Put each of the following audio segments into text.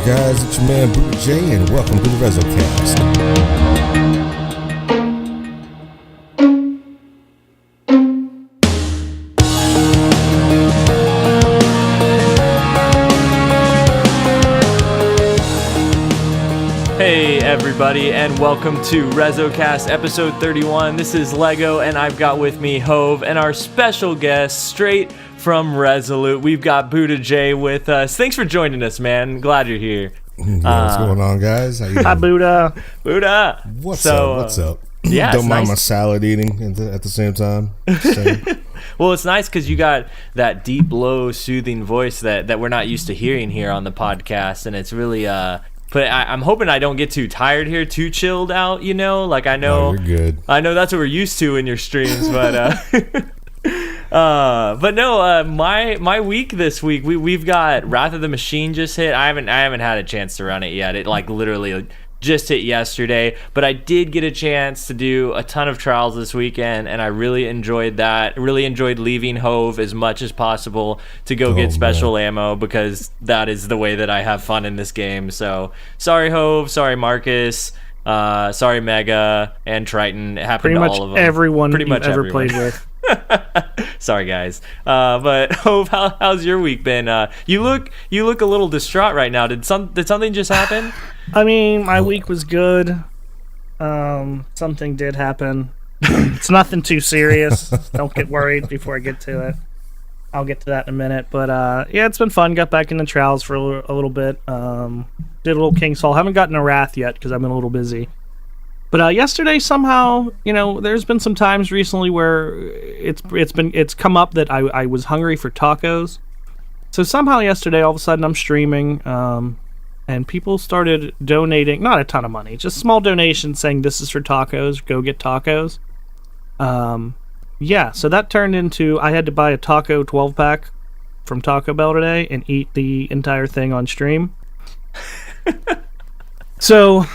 guys? It's your man Boodah J, and welcome to the RezoCast. Hey everybody, and welcome to RezoCast episode 31. This is Lego, and I've got with me Hove and our special guest straight from Resolute. We've got Boodah J with us. Thanks for joining us, man. Glad you're here. Yeah, what's going on, guys? How you doing? Hi, Boodah. Boodah. What's up? Yeah, don't mind nice. my salad eating at the same time. Well, it's nice because you got that deep, low, soothing voice that we're not used to hearing here on the podcast, and it's really But I'm hoping I don't get too tired here, too chilled out, you know? Like, I know... Oh, you're good. I know that's what we're used to in your streams, but... but no, my week this week, we've got Wrath of the Machine just hit. I haven't had a chance to run it yet. It, like, literally just hit yesterday. But I did get a chance to do a ton of trials this weekend, and I really enjoyed that. Really enjoyed leaving Hove as much as possible to go get special ammo, because that is the way that I have fun in this game. So, sorry Hove, sorry Marcus, sorry Mega, and Triton. It happened to all of them. Pretty much everyone played with. Sorry guys, but Hove, how's your week been? You look a little distraught right now. Did something just happen? I mean, my week was good. Something did happen. It's nothing too serious. Don't get worried before I get to it. I'll get to that in a minute. But yeah, it's been fun. Got back in the trials for a little bit. Did a little King's Fall. Haven't gotten a Wrath yet because I've been a little busy. But yesterday somehow, there's been some times recently where it's come up that I was hungry for tacos. So somehow yesterday, all of a sudden, I'm streaming, and people started donating, not a ton of money, just small donations saying this is for tacos, go get tacos. Yeah, so that turned into I had to buy a taco 12-pack from Taco Bell today and eat the entire thing on stream. So...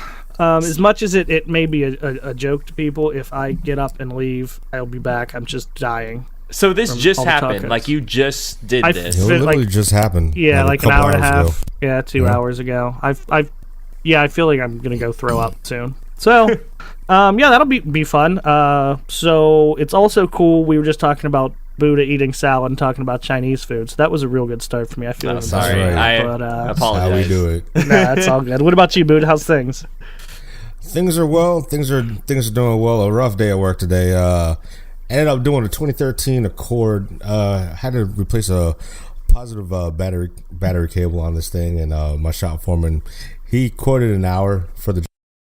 as much as it may be a joke to people, if I get up and leave, I'll be back. I'm just dying. So this just happened? Like, you just did this? It literally just happened. Yeah, like an hour and a half. Ago. Yeah, 2 hours ago. I feel like I'm going to go throw up soon. So, yeah, that'll be fun. So it's also cool. We were just talking about Boodah eating salad and talking about Chinese food. So that was a real good start for me. I feel I'm sorry. Right. I apologize. How we do it. Nah, that's all good. What about you, Boodah? How's things? Things are well. Things are doing well. A rough day at work today. Ended up doing a 2013 Accord. Had to replace a positive battery cable on this thing, and my shop foreman, he quoted an hour for the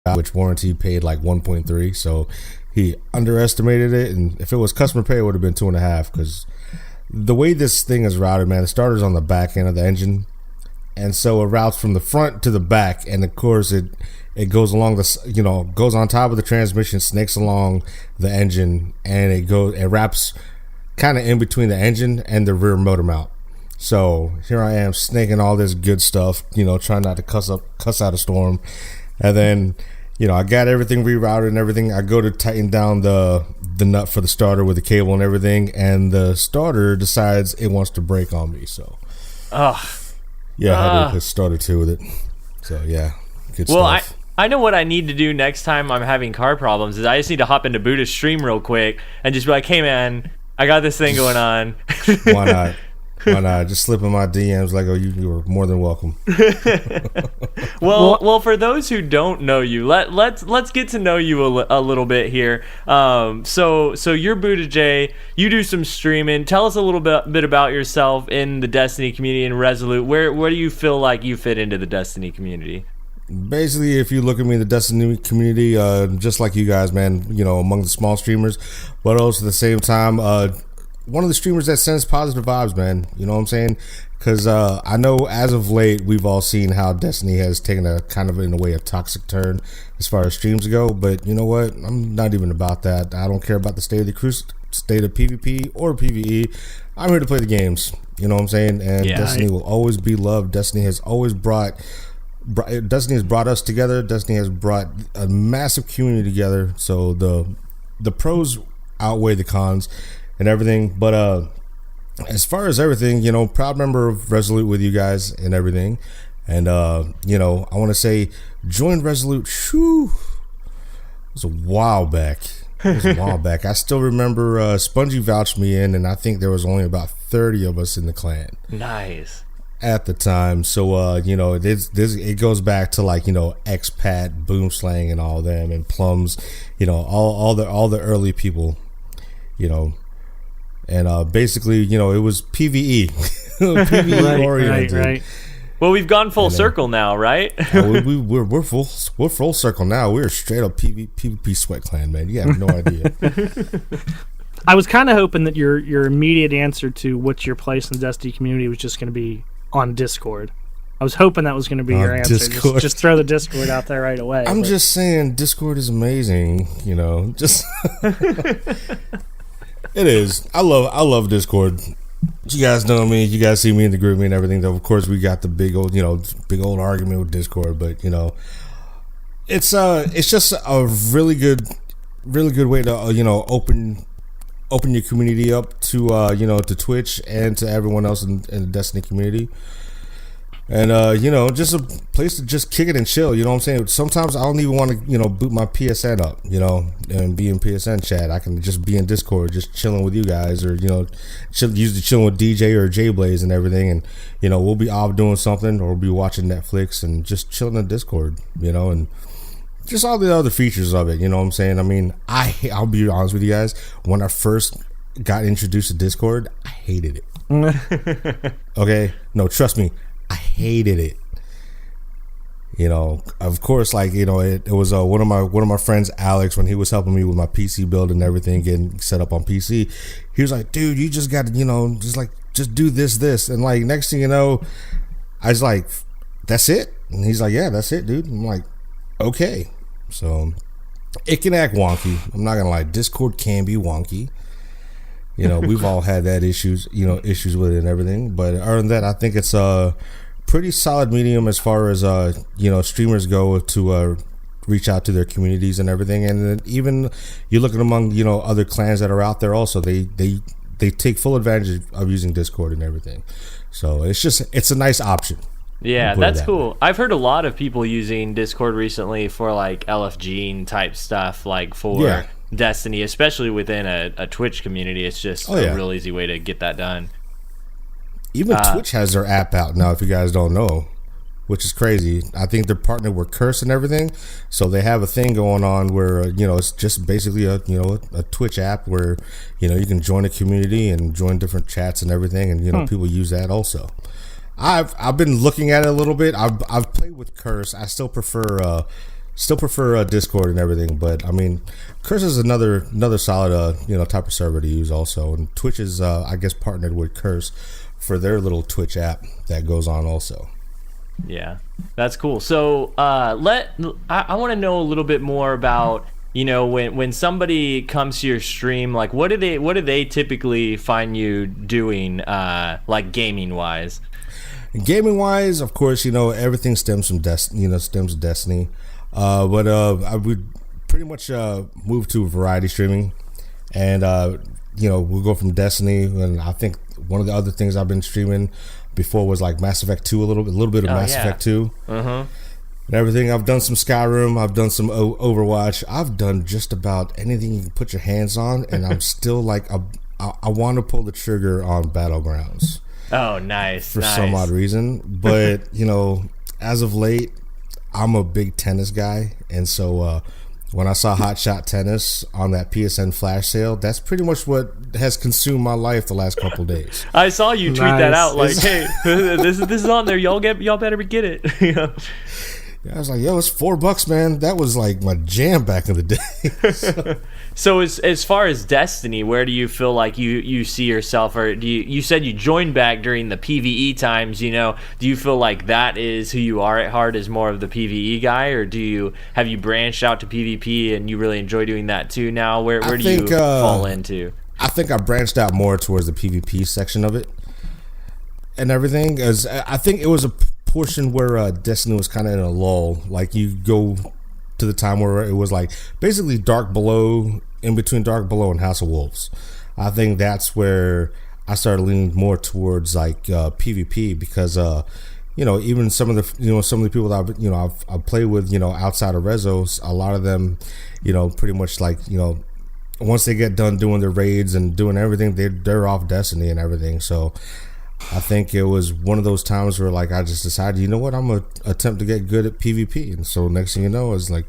job, which warranty paid like 1.3. So he underestimated it, and if it was customer pay, it would have been 2.5. Because the way this thing is routed, man, the starter's on the back end of the engine, and so it routes from the front to the back, and of course it goes along goes on top of the transmission, snakes along the engine, and it wraps kind of in between the engine and the rear motor mount. So here I am snaking all this good stuff, trying not to cuss out a storm. And then, I got everything rerouted and everything. I go to tighten down the nut for the starter with the cable and everything, and the starter decides it wants to break on me. So, I had to hit starter 2 with it. So yeah, good stuff. I know what I need to do next time I'm having car problems is I just need to hop into Boodah's stream real quick and just be like, hey man, I got this thing going on. Why not? Just slip in my DMs like, oh, you were more than welcome. Well, for those who don't know you, let's get to know you a little bit here. So you're Boodah J. You do some streaming. Tell us a little bit about yourself in the Destiny community and Resolute. Where do you feel like you fit into the Destiny community? Basically, if you look at me in the Destiny community, just like you guys, man, among the small streamers, but also at the same time, one of the streamers that sends positive vibes, man. You know what I'm saying? Because I know as of late, we've all seen how Destiny has taken a kind of, in a way, a toxic turn as far as streams go. But you know what? I'm not even about that. I don't care about the state of PvP or PvE. I'm here to play the games. You know what I'm saying? And Destiny will always be loved. Destiny has brought us together. Destiny has brought a massive community together. So the pros outweigh the cons and everything. But as far as everything, proud member of Resolute with you guys and everything. And you know, I want to say joined Resolute. Shoo, it was a while back. It was a while back. I still remember Spongy vouched me in, and I think there was only about 30 of us in the clan. Nice. At the time. So you know, it goes back to like, you know, Expat, Boomslang, and all them, and Plums, you know, all the early people, you know. And basically, you know, it was PvE. PvE oriented. Right. Well, we've gone full circle now, right? We're full circle now. We're straight up PvP sweat clan, man. You have no idea. I was kind of hoping that your immediate answer to what's your place in the Destiny community was just going to be on Discord. I was hoping that was going to be your answer. Just throw the Discord out there right away. I'm just saying, Discord is amazing. You know, just it is. I love Discord. You guys know me. You guys see me in the group and everything. Though, of course, we got the big old argument with Discord. But you know, it's just a really good way to you know, open your community up to you know, to Twitch and to everyone else in the Destiny community. And you know, just a place to just kick it and chill. You know what I'm saying? Sometimes I don't even want to, you know, boot my PSN up, you know, and be in PSN chat. I can just be in Discord, just chilling with you guys, or you know, usually chilling with DJ or J Blaze and everything. And you know, we'll be off doing something, or we'll be watching Netflix and just chilling in Discord, you know, and just all the other features of it. You know what I'm saying? I mean, I'll be honest with you guys. When I first got introduced to Discord, I hated it. Okay, no, trust me. I hated it. You know, of course, like, you know, it was one of my friends, Alex, when he was helping me with my PC build and everything, getting set up on PC. He was like, "Dude, you just got to, you know, just do this," and like next thing you know, I was like, "That's it?" And he's like, "Yeah, that's it, dude." I'm like, "Okay." So it can act wonky. I'm not gonna lie. Discord can be wonky. You know, we've all had that issues with it and everything. But other than that, I think it's a pretty solid medium as far as you know, streamers go to reach out to their communities and everything. And then even you look at among, you know, other clans that are out there also, they take full advantage of using Discord and everything. So it's a nice option. Yeah, that's cool. I've heard a lot of people using Discord recently for like LFG type stuff, like for Destiny, especially within a Twitch community. It's just a real easy way to get that done. Even Twitch has their app out now, if you guys don't know, which is crazy. I think they're partnered with Curse and everything, so they have a thing going on where you know, it's just basically a Twitch app where, you know, you can join a community and join different chats and everything, and you know, people use that also. I've been looking at it a little bit. I've played with Curse. I still prefer Discord and everything, but I mean, Curse is another solid you know, type of server to use also, and Twitch is I guess partnered with Curse for their little Twitch app that goes on also. Yeah, that's cool. So I want to know a little bit more about, you know, when somebody comes to your stream, like what do they typically find you doing, like gaming wise? Gaming wise, of course, you know, everything stems from Destiny. But I would pretty much move to variety streaming, and you know, we'll go from Destiny, and I think one of the other things I've been streaming before was like Mass Effect 2, a little bit of Mass Effect 2. And everything. I've done some Skyrim, I've done some Overwatch, I've done just about anything you can put your hands on, and I'm still like I want to pull the trigger on Battlegrounds. Oh, nice. For some odd reason, but you know, as of late, I'm a big tennis guy, and so when I saw Hot Shot Tennis on that PSN flash sale, that's pretty much what has consumed my life the last couple of days. I saw you tweet that out, like, "Hey, this is on there. Y'all better get it." You know? Yeah, I was like, "Yo, it's $4, man." That was like my jam back in the day. So as far as Destiny, where do you feel like you see yourself, or you said you joined back during the PvE times, you know, do you feel like that is who you are at heart, is more of the PvE guy, or have you branched out to PvP and you really enjoy doing that too now? Where do you fall into? I think I branched out more towards the PvP section of it and everything, as I think it was a portion where Destiny was kind of in a lull. Like, you go to the time where it was like basically Dark Below, in between Dark Below and House of Wolves. I think that's where I started leaning more towards like PvP, because even some of the people that I've played with, outside of Rezos, a lot of them, pretty much like, once they get done doing their raids and doing everything, they're off Destiny and everything. So I think it was one of those times where like I just decided, you know what, I'm gonna attempt to get good at PvP. And so next thing you know is like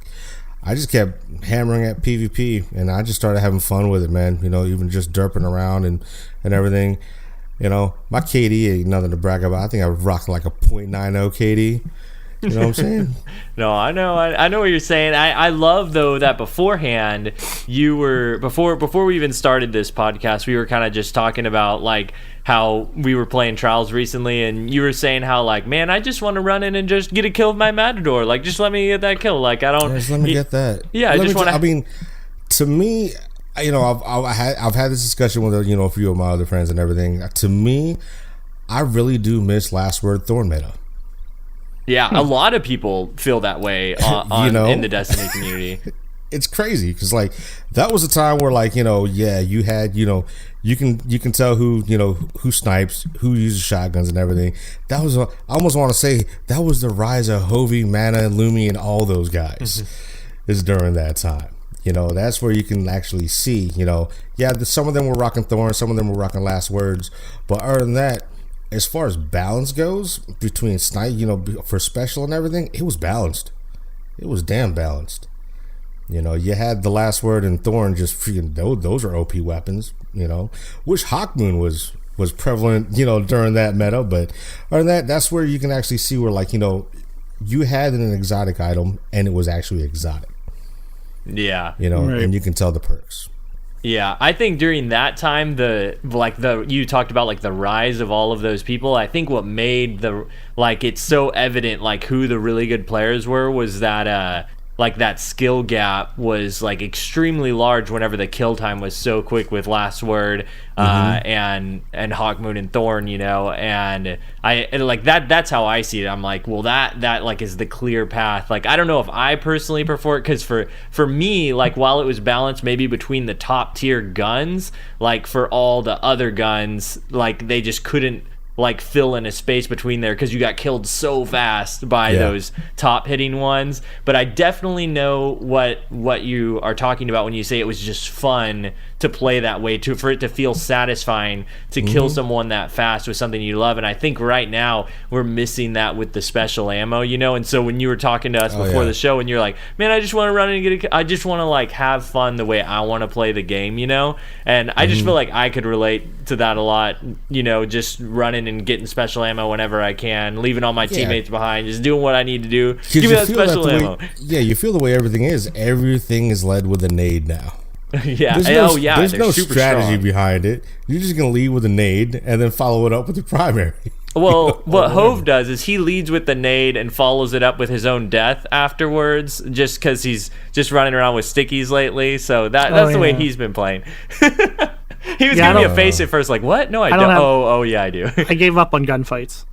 I just kept hammering at PvP, and I just started having fun with it, man. Even just derping around and everything. My KD ain't nothing to brag about. I think I rocked like a .90 KD. You know what I'm saying? No, I know what you're saying. I love though that beforehand you were before we even started this podcast, we were kind of just talking about like how we were playing Trials recently, and you were saying how like, man, I just want to run in and just get a kill with my Matador. Like, just let me get that kill. Like, I don't. Just let me get that. Yeah, I just want to. I mean, to me, I've had this discussion with a few of my other friends and everything. To me, I really do miss Last Word Thorn meta. Yeah, a lot of people feel that way in the Destiny community. It's crazy because like that was a time where like you had you can tell who snipes, who uses shotguns and everything. That was I almost want to say that was the rise of Hovey, Mana, and Lumi and all those guys. Is during that time. That's where you can actually see. Some of them were rocking Thorn, some of them were rocking Last Words, but other than that, as far as balance goes between snipe, for special and everything, it was balanced. It was damn balanced. You had the Last Word and Thorn, just freaking those are OP weapons. Which Hawkmoon was prevalent, during that meta. But other than that, that's where you can actually see where like you had an exotic item and it was actually exotic. Yeah, right. And you can tell the perks. Yeah, I think during that time, you talked about like the rise of all of those people. I think what made it's so evident like who the really good players were was that like that skill gap was like extremely large whenever the kill time was so quick with Last Word and Hawkmoon and Thorn, and that's how I see it. I'm like, well, that like is the clear path. Like, I don't know if I personally prefer it, because for me, like, while it was balanced maybe between the top tier guns, like for all the other guns, like they just couldn't like fill in a space between there because you got killed so fast by those top hitting ones. But I definitely know what you are talking about when you say it was just fun to play that way, for it to feel satisfying to kill someone that fast with something you love. And I think right now we're missing that with the special ammo, and so when you were talking to us before the show and you're like, man, I just want to run in and I just want to like have fun the way I want to play the game, and I just feel like I could relate to that a lot, just running and getting special ammo whenever I can, leaving all my teammates behind, just doing what I need to do. Give me that special ammo. You feel the way everything is led with a nade now. Yeah. There's no strategy behind it. You're just gonna lead with a nade and then follow it up with the primary. Well, what Hove does is he leads with the nade and follows it up with his own death afterwards, just because he's just running around with stickies lately. So that's the way he's been playing. He was giving me a face at first, like, what? No, I don't. Oh, yeah, I do. I gave up on gunfights.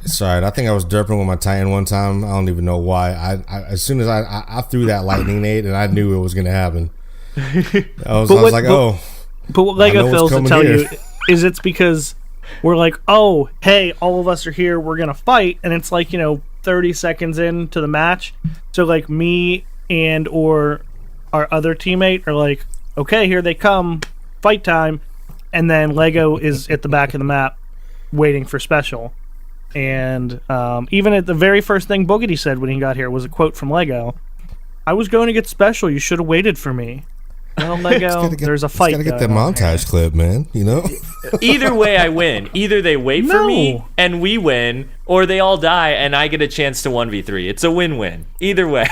It's all right. I think I was derping with my Titan one time. I don't even know why. I as soon as I threw that lightning nade, and I knew it was going to happen. I was like, oh. But what Lego fails to tell you is it's because we're like, oh, hey, all of us are here. We're going to fight. And it's like, 30 seconds into the match. So, like, me and or our other teammate are like, okay, here they come. Fight time. And then Lego is at the back of the map waiting for special. And even at the very first thing Boogity said when he got here was a quote from Lego. I was going to get special. You should have waited for me. Well, Lego, there's a fight. Gotta get that montage clip, man. Either way, I win. Either they wait for me and we win, or they all die and I get a chance to 1v3. It's a win-win. Either way.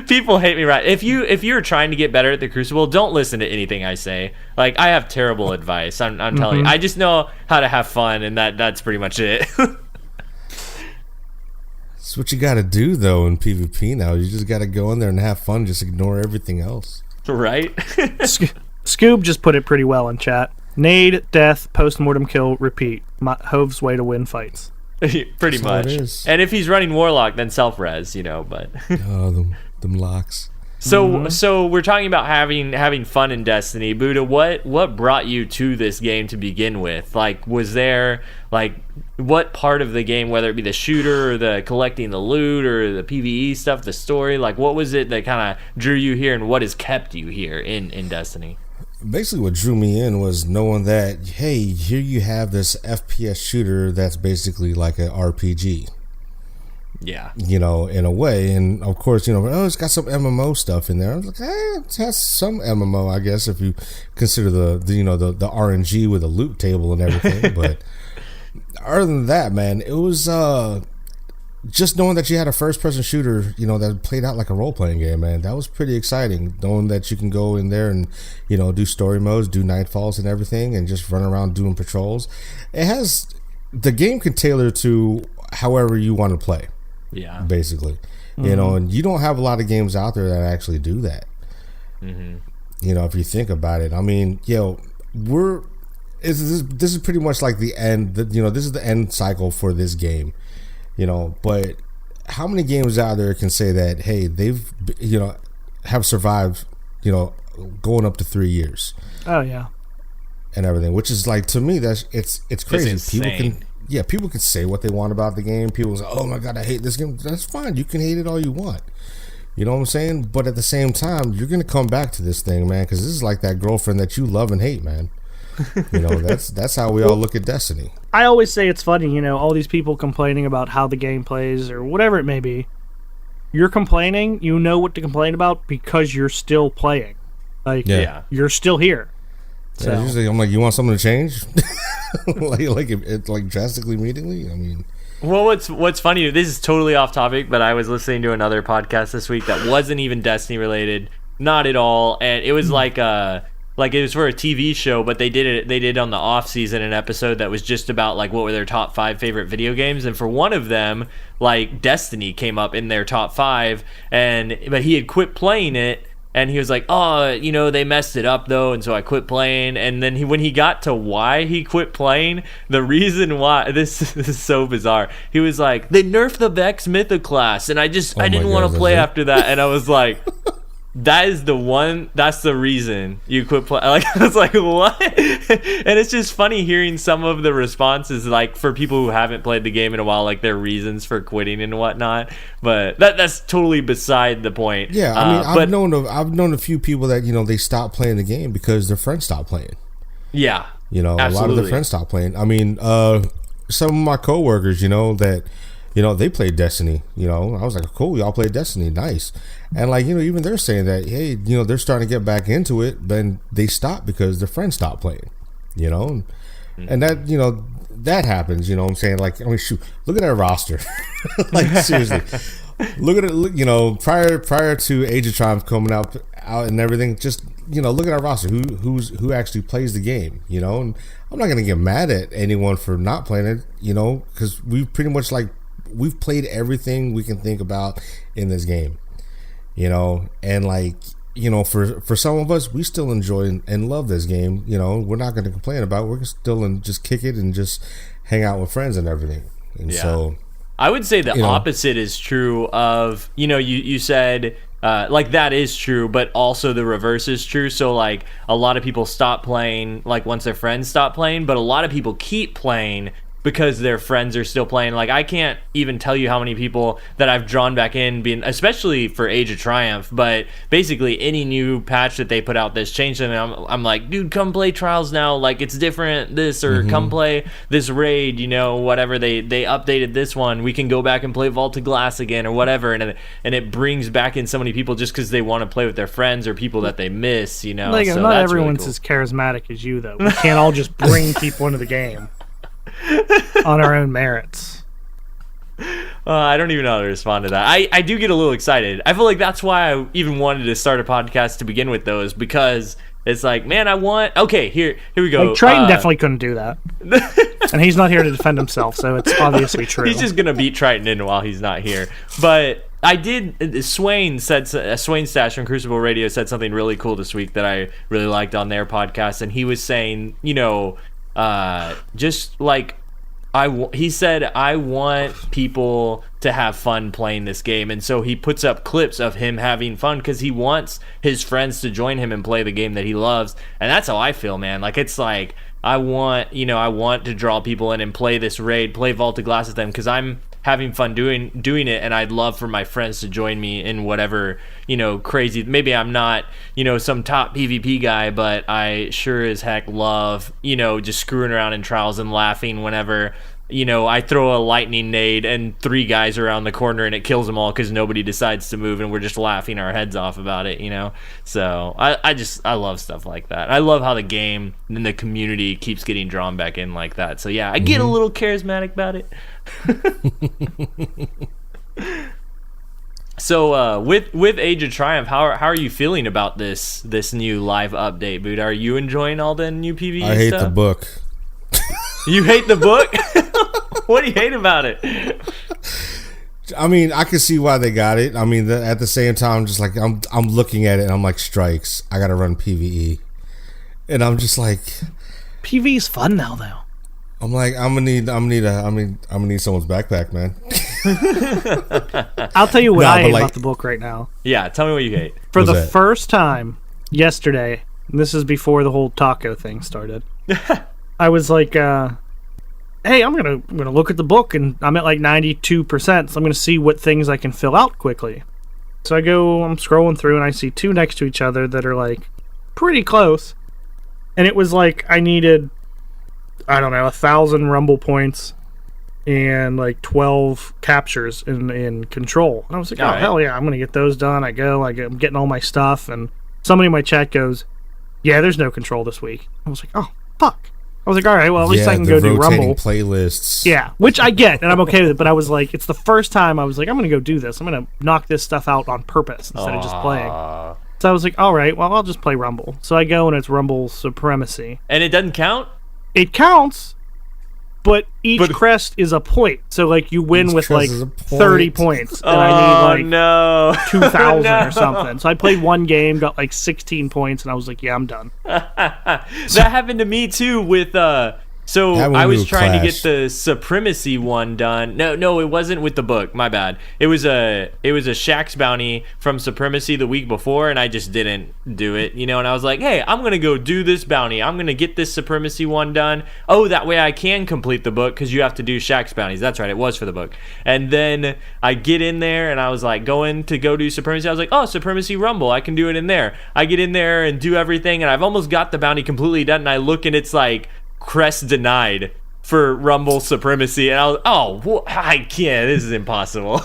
People hate me, right? If you're trying to get better at the Crucible, don't listen to anything I say. Like, I have terrible advice. I'm telling you. I just know how to have fun, and that's pretty much it. That's what you got to do, though, in PvP now. You just got to go in there and have fun. Just ignore everything else. Right? Scoob just put it pretty well in chat. Nade, death, post-mortem kill, repeat. Hove's way to win fights. Pretty much. And if he's running Warlock, then self-res, but... Oh, them locks. So we're talking about having fun in Destiny. Boodah, what brought you to this game to begin with? Like, was there like what part of the game, whether it be the shooter or the collecting the loot or the PvE stuff, the story, like what was it that kind of drew you here, and what has kept you here in Destiny? Basically, what drew me in was knowing that, hey, here you have this FPS shooter that's basically like an RPG. Yeah. In a way. And of course, it's got some MMO stuff in there. I was like, it has some MMO, I guess, if you consider the RNG with the loot table and everything. But other than that, man, it was just knowing that you had a first-person shooter, that played out like a role-playing game, man. That was pretty exciting, knowing that you can go in there and, do story modes, do nightfalls and everything, and just run around doing patrols. The game can tailor to however you want to play. Yeah, basically, and you don't have a lot of games out there that actually do that. If you think about it, I mean, this is pretty much like the end. This is the end cycle for this game. But how many games out there can say that? Hey, they've have survived. Going up to 3 years. Oh yeah, and everything, which is like, to me, it's crazy. People can say what they want about the game. People say, oh my God, I hate this game. That's fine. You can hate it all you want. You know what I'm saying? But at the same time, you're going to come back to this thing, man, because this is like that girlfriend that you love and hate, man. That's how we all look at Destiny. I always say it's funny, all these people complaining about how the game plays or whatever it may be. You're complaining, you know what to complain about because you're still playing. Like, you're still here. So. Yeah, usually I'm like, you want something to change? like drastically immediately? I mean, well, what's funny, this is totally off topic, but I was listening to another podcast this week that wasn't even Destiny related, not at all, and it was like it was for a TV show, but they did on the off season an episode that was just about like what were their top 5 favorite video games, and for one of them, like Destiny came up in their top 5, but he had quit playing it. And he was like, oh, they messed it up, though, and so I quit playing. And then when he got to why he quit playing, the reason why, this is so bizarre. He was like, they nerfed the Vex Mythoclast, and I didn't want to play after that. And I was like, that's the reason you quit playing. Like, I was like, what? And it's just funny hearing some of the responses, like, for people who haven't played the game in a while, like their reasons for quitting and whatnot. But that's totally beside the point. Yeah, I mean, I've known a few people that, they stopped playing the game because their friends stopped playing. Yeah, absolutely. A lot of their friends stopped playing. I mean, some of my coworkers, that they played Destiny. I was like, cool, y'all played Destiny, nice. And like, even they're saying that, hey, they're starting to get back into it, then they stopped because their friends stopped playing. And that, that happens. What I'm saying? Like, I mean, shoot, look at our roster. Like, seriously, look at it. Prior to Age of Triumph coming out and everything, just look at our roster. Who actually plays the game? And I'm not gonna get mad at anyone for not playing it. Because we've pretty much we've played everything we can think about in this game, and like, for some of us, we still enjoy and love this game. We're not going to complain about it. We're still just kick it and just hang out with friends and everything. And so I would say the opposite is true of, you said, like that is true, but also the reverse is true. So like a lot of people stop playing, like once their friends stop playing, but a lot of people keep playing because their friends are still playing. Like, I can't even tell you how many people that I've drawn back in, especially for Age of Triumph, but basically any new patch that they put out that's changed them, I'm like, dude, come play Trials now, like it's different, this, or come play this raid, whatever, they updated this one, we can go back and play Vault of Glass again, or whatever, and it brings back in so many people just because they want to play with their friends or people that they miss, Like, so not everyone's really cool. As charismatic as you, though. We can't all just bring people into the game on our own merits. I don't even know how to respond to that. I do get a little excited. I feel like that's why I even wanted to start a podcast to begin with, though, is because it's like, man, okay, here we go. Like, Triton definitely couldn't do that. And he's not here to defend himself, so it's obviously true. He's just going to beat Triton in while he's not here. But I did, Swain Stash from Crucible Radio said something really cool this week that I really liked on their podcast, and he was saying, just like he said, I want people to have fun playing this game. And so he puts up clips of him having fun because he wants his friends to join him and play the game that he loves. And that's how I feel, man. Like, it's like, I want to draw people in and play this raid, play Vault of Glass with them because I'm having fun doing it, and I'd love for my friends to join me in whatever, crazy. Maybe I'm not, some top PvP guy, but I sure as heck love, just screwing around in trials and laughing whenever, I throw a lightning nade and 3 guys around the corner and it kills them all because nobody decides to move and we're just laughing our heads off about it, So I love stuff like that. I love how the game and the community keeps getting drawn back in like that. So yeah, I get a little charismatic about it. So with Age of Triumph, how are you feeling about this new live update, Boodah? Are you enjoying all the new PvE stuff? I hate the book. You hate the book? What do you hate about it? I mean, I can see why they got it. I mean, at the same time, just like I'm looking at it and I'm like, strikes. I gotta run PvE, and I'm just like, PvE's fun now, though. I'm like, I'm gonna need someone's backpack, man. I'll tell you what I hate about the book right now. Yeah, tell me what you hate. For the first time yesterday, and this is before the whole taco thing started. I was like, hey, I'm gonna look at the book, and I'm at like 92%, so I'm gonna see what things I can fill out quickly. So I'm scrolling through, and I see 2 next to each other that are like pretty close, and it was like I needed, I don't know, 1,000 rumble points and like 12 captures in control. And I was like, oh, hell yeah, I'm gonna get those done. I'm getting all my stuff, and somebody in my chat goes, yeah, there's no control this week. I was like, oh, fuck. I was like, all right, well, at least I can go do Rumble. Playlists. Yeah, which I get, and I'm okay with it, but I was like, it's the first time I was like, I'm going to go do this. I'm going to knock this stuff out on purpose instead of just playing. So I was like, all right, well, I'll just play Rumble. So I go, and it's Rumble Supremacy. And it doesn't count? It counts, but each crest is a point. So, like, you win with, like, 30 points. And I need, like, 2,000 or something. So I played one game, got, like, 16 points, and I was like, yeah, I'm done. That happened to me, too, with... So I was trying to get the Supremacy one done. No, it wasn't with the book. My bad. It was a Shaxx bounty from Supremacy the week before, and I just didn't do it. And I was like, hey, I'm gonna go do this bounty. I'm gonna get this Supremacy one done. Oh, that way I can complete the book because you have to do Shaxx bounties. That's right. It was for the book. And then I get in there, and I was like go do Supremacy. I was like, oh, Supremacy Rumble. I can do it in there. I get in there and do everything, and I've almost got the bounty completely done. And I look, and it's like, crest denied for Rumble Supremacy, and I was, I can't, this is impossible.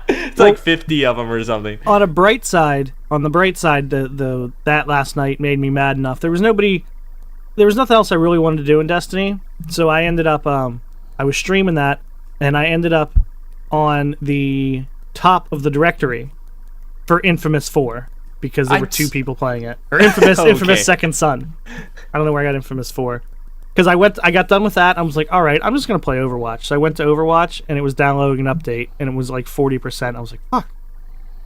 It's like 50 of them or something. On the bright side, that last night made me mad enough. There was nothing else I really wanted to do in Destiny, so I ended up, I was streaming that, and I ended up on the top of the directory for Infamous 4, because there were 2 people playing it. Or Infamous Second Son. I don't know where I got Infamous 4. Because I got done with that, I was like, all right, I'm just going to play Overwatch. So I went to Overwatch, and it was downloading an update, and it was like 40%. I was like, fuck.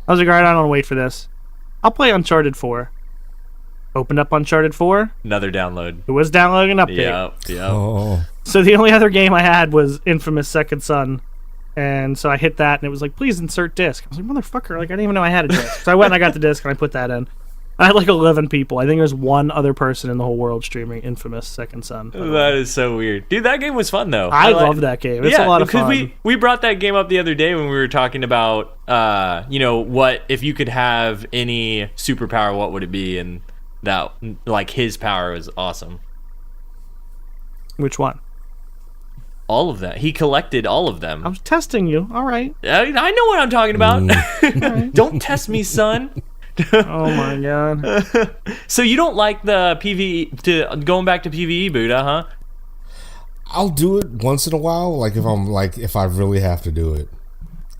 I was like, all right, I don't want to wait for this. I'll play Uncharted 4. Opened up Uncharted 4. Another download. It was downloading an update. Yep. Oh. So the only other game I had was Infamous Second Son. And so I hit that, and it was like, please insert disc. I was like, motherfucker, like, I didn't even know I had a disc. So I went and I got the disc, and I put that in. I had like 11 people. I think there's one other person in the whole world streaming Infamous Second Son. That is so weird. Dude, that game was fun, though. I love that game. It's a lot of fun. Because we brought that game up the other day when we were talking about, what if you could have any superpower, what would it be? And that, like, his power was awesome. Which one? All of that. He collected all of them. I was testing you. All right. I know what I'm talking about. Right. Don't test me, son. Oh my god. So you don't like the PvE going back to PvE, Boodah, huh? I'll do it once in a while, if I really have to do it.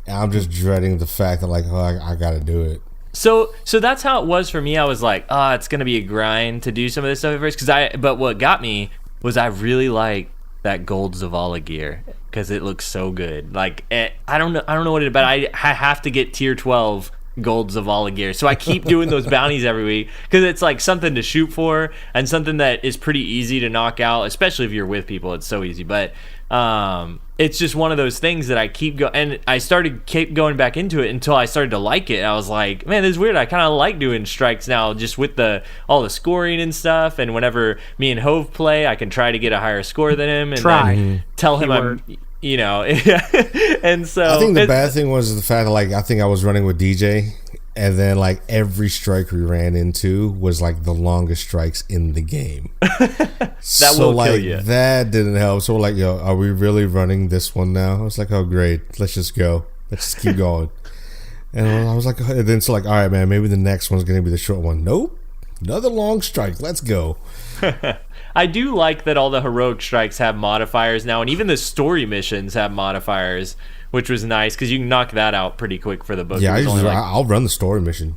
And I'm just dreading the fact that I gotta do it. So that's how it was for me. I was like, it's gonna be a grind to do some of this stuff at first. But what got me was I really like that gold Zavala gear because it looks so good. Like I don't know what it is, but I have to get tier 12 gold Zavala gear. So I keep doing those bounties every week because it's like something to shoot for and something that is pretty easy to knock out, especially if you're with people. It's so easy. But It's just one of those things that I keep and I keep going back into it until I started to like it. I was like, man, this is weird. I kind of like doing strikes now, just with all the scoring and stuff. And whenever me and Hove play, I can try to get a higher score than him and then tell him I'm, and so I think the bad thing was the fact that, like, I think I was running with DJ, and then, like, every strike we ran into was, like, the longest strikes in the game. That will kill you. That didn't help. So we're like, yo, are we really running this one now? I was like, oh, great. Let's just go. Let's just keep going. And I was like, and then it's like, all right, man, maybe the next one's going to be the short one. Nope. Another long strike. Let's go. I do like that all the heroic strikes have modifiers now, and even the story missions have modifiers, which was nice because you can knock that out pretty quick for the book. Yeah, I'll run the story mission.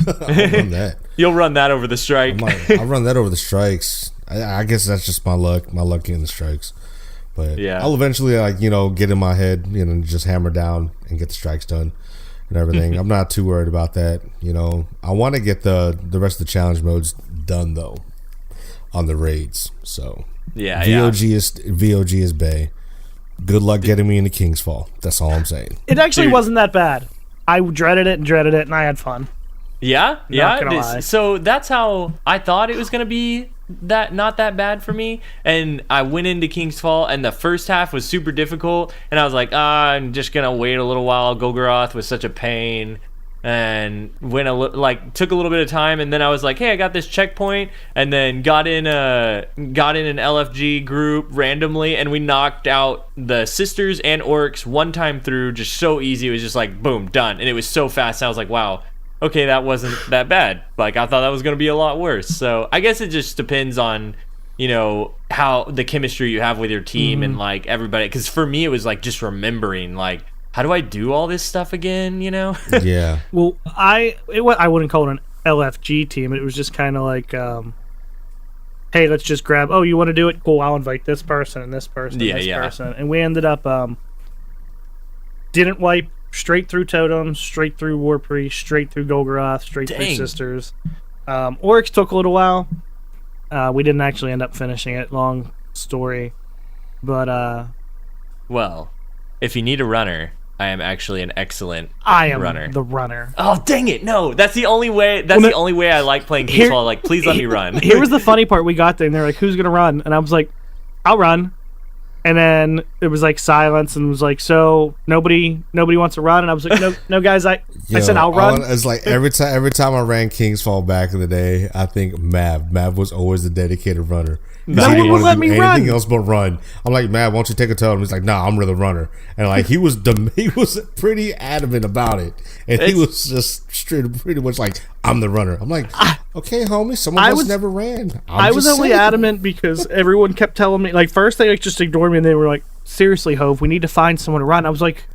I'll run that. You'll run that over the strike. I'll run that over the strikes. I guess that's just my luck getting the strikes. But yeah, I'll eventually, like, get in my head, just hammer down and get the strikes done and everything. I'm not too worried about that. I want to get the rest of the challenge modes done though on the raids. So VOG is Bay. Good luck getting me into King's Fall. That's all I'm saying. It actually wasn't that bad. I dreaded it, and I had fun. Yeah. So that's how I thought it was going to be. Not that bad for me. And I went into King's Fall, and the first half was super difficult. And I was like, I'm just going to wait a little while. Golgoroth was such a pain. And took a little bit of time, and then I was like, hey, I got this checkpoint, and then got in an LFG group randomly, and we knocked out the sisters and orcs one time through, just so easy. It was just like boom, done, and it was so fast. And I was like, wow, okay, that wasn't that bad. Like, I thought that was going to be a lot worse. So I guess it just depends on how the chemistry you have with your team and like everybody. Because for me, it was like just remembering, like, how do I do all this stuff again, Yeah. Well, I wouldn't call it an LFG team. It was just kind of like, hey, let's just grab, oh, you want to do it? Cool, I'll invite this person and this person and this person. And we ended up, didn't wipe straight through Totems, straight through War Priest, straight through Golgoroth, straight through Sisters. Oryx took a little while. We didn't actually end up finishing it. Long story. But, well, if you need a runner, I am actually an excellent runner. I am the runner. Oh, dang it. No, that's the only way. the only way I like playing King's Fall. Like, please let me run. Here was the funny part. We got there, and they're like, who's going to run? And I was like, I'll run. And then it was like silence, and it was like, so nobody wants to run? And I was like, no, guys, I said I'll run. It's like every time I ran King's Fall back in the day, I think Mav was always the dedicated runner. No one will let me run. Anything else but run. I'm like, Mav, why don't you take a totem? He's like, nah, I'm really the runner. And like he was pretty adamant about it, and he was just pretty much like, I'm the runner. I'm like, okay, homie, someone else never ran. I was only adamant because everyone kept telling me, like, first they just ignored me, and they were like, seriously, Hove, we need to find someone to run. I was like,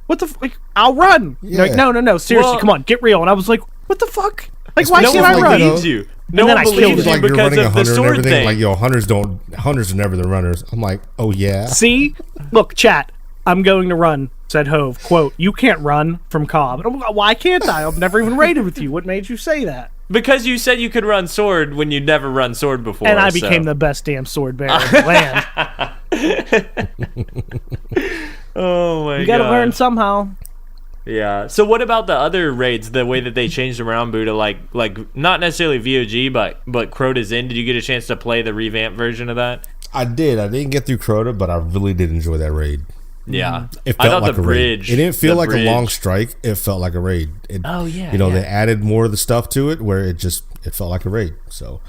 what the fuck? I'll run. Yeah. Like, no, seriously, come on, get real. And I was like, what the fuck? Like, why can't I run? Believes you. No one believes you because of the sword thing. Like, yo, hunters are never the runners. I'm like, oh yeah. See, look, chat, I'm going to run, said Hove. Quote, you can't run from Cobb. And I'm like, why can't I? I've never even raided with you. What made you say that? Because you said you could run sword when you'd never run sword before. And I became the best damn sword bearer in the land. Oh my god. You gotta learn somehow. Yeah. So what about the other raids, the way that they changed around Boodah, like not necessarily VOG, but Crota's Inn? Did you get a chance to play the revamped version of that? I did. I didn't get through Crota, but I really did enjoy that raid. Yeah. It felt like a raid. It didn't feel like a long strike. It felt like a raid. They added more of the stuff to it where it felt like a raid. So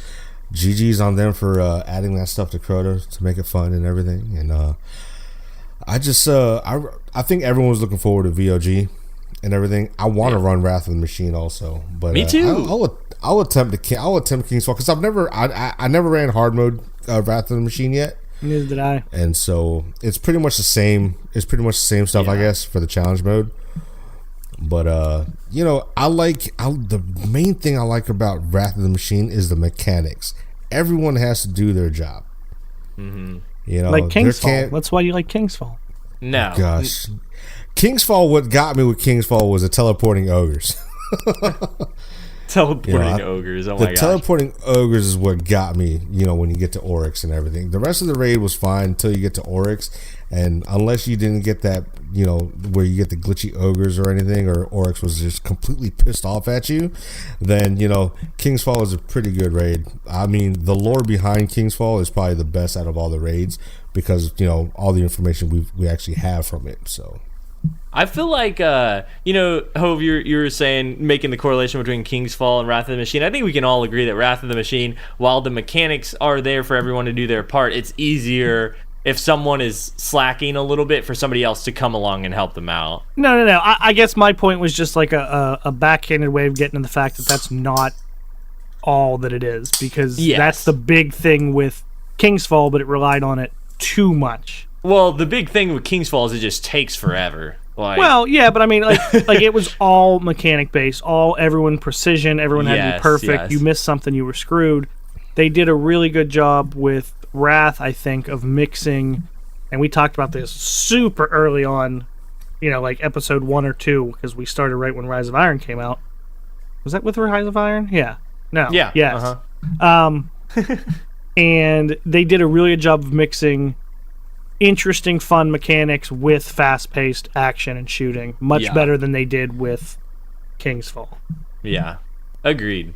GG's on them for adding that stuff to Crota to make it fun and everything. And I think everyone was looking forward to VOG and everything. I want to run Wrath of the Machine also, but me too. I'll attempt King's Fall because I never ran hard mode Wrath of the Machine yet. Neither did I. And so it's pretty much the same. It's pretty much the same stuff, I guess, for the challenge mode. But the main thing I like about Wrath of the Machine is the mechanics. Everyone has to do their job. Mm-hmm. Like King's Fall. That's why you like King's Fall. No. Gosh. King's Fall, what got me with King's Fall was the teleporting ogres. Teleporting ogres. Oh my the gosh. teleporting ogres is what got me. When you get to Oryx and everything, the rest of the raid was fine until you get to Oryx, and unless you didn't get that, where you get the glitchy ogres or anything, or Oryx was just completely pissed off at you, then King's Fall is a pretty good raid. I mean, the lore behind King's Fall is probably the best out of all the raids because all the information we actually have from it. So. I feel like, Hove, you were saying, making the correlation between King's Fall and Wrath of the Machine. I think we can all agree that Wrath of the Machine, while the mechanics are there for everyone to do their part, it's easier if someone is slacking a little bit for somebody else to come along and help them out. No. I guess my point was just like a backhanded way of getting to the fact that that's not all that it is, because that's the big thing with King's Fall, but it relied on it too much. Well, the big thing with King's Fall is it just takes forever. Well, yeah, but I mean, like it was all mechanic based, everyone precision, everyone had to be perfect. Yes. You missed something, you were screwed. They did a really good job with Wrath, I think, of mixing, and we talked about this super early on, like episode 1 or 2, because we started right when Rise of Iron came out. Was that with Rise of Iron? Yeah. No. Yeah. Yes. And they did a really good job of mixing interesting, fun mechanics with fast-paced action and shooting, much better than they did with King's Fall. Yeah, agreed.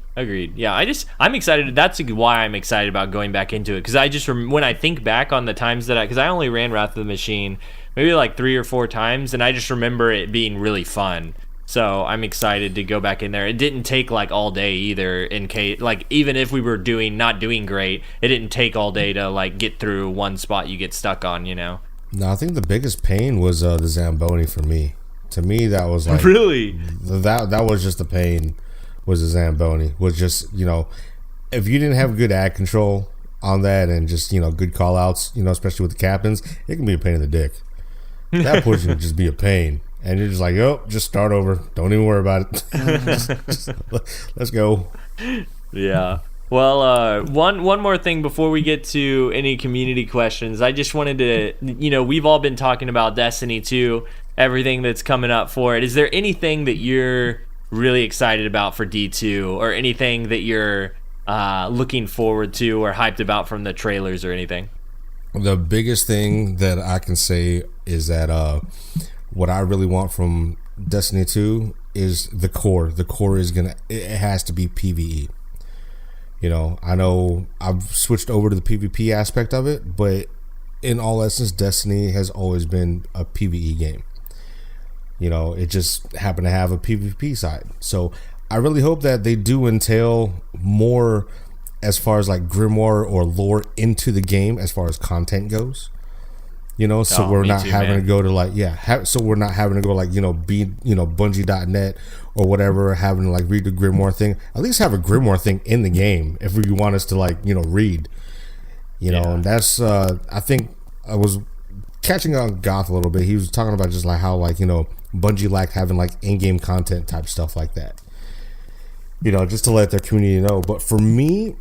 Yeah, I'm excited. That's why I'm excited about going back into it, because I just when I think back on the times that because I only ran Wrath of the Machine maybe like 3 or 4 times, and I just remember it being really fun. So I'm excited to go back in there. It didn't take like all day either, in case even if we were not doing great, it didn't take all day to like get through one spot you get stuck on, No, I think the biggest pain was the Zamboni for me. To me, that was like really that was just the pain. Was the Zamboni was just if you didn't have good ad control on that and just good call outs, especially with the captains, it can be a pain in the dick. That portion would just be a pain. And you're just like, just start over. Don't even worry about it. just, let's go. Yeah. Well, one more thing before we get to any community questions. I just wanted to, we've all been talking about Destiny 2, everything that's coming up for it. Is there anything that you're really excited about for D2, or anything that you're looking forward to or hyped about from the trailers or anything? The biggest thing that I can say is that what I really want from Destiny 2 is the core. The core is it has to be PvE. I know I've switched over to the PvP aspect of it, but in all essence, Destiny has always been a PvE game. It just happened to have a PvP side. So I really hope that they do entail more as far as like grimoire or lore into the game as far as content goes. So we're not having to go to so we're not having to go like, be, Bungie.net or whatever, having to like read the grimoire thing. At least have a grimoire thing in the game if you want us to like, read, and that's, I think I was catching on Goth a little bit. He was talking about just like how like, Bungie liked having like in-game content type stuff like that, just to let their community know. But for me,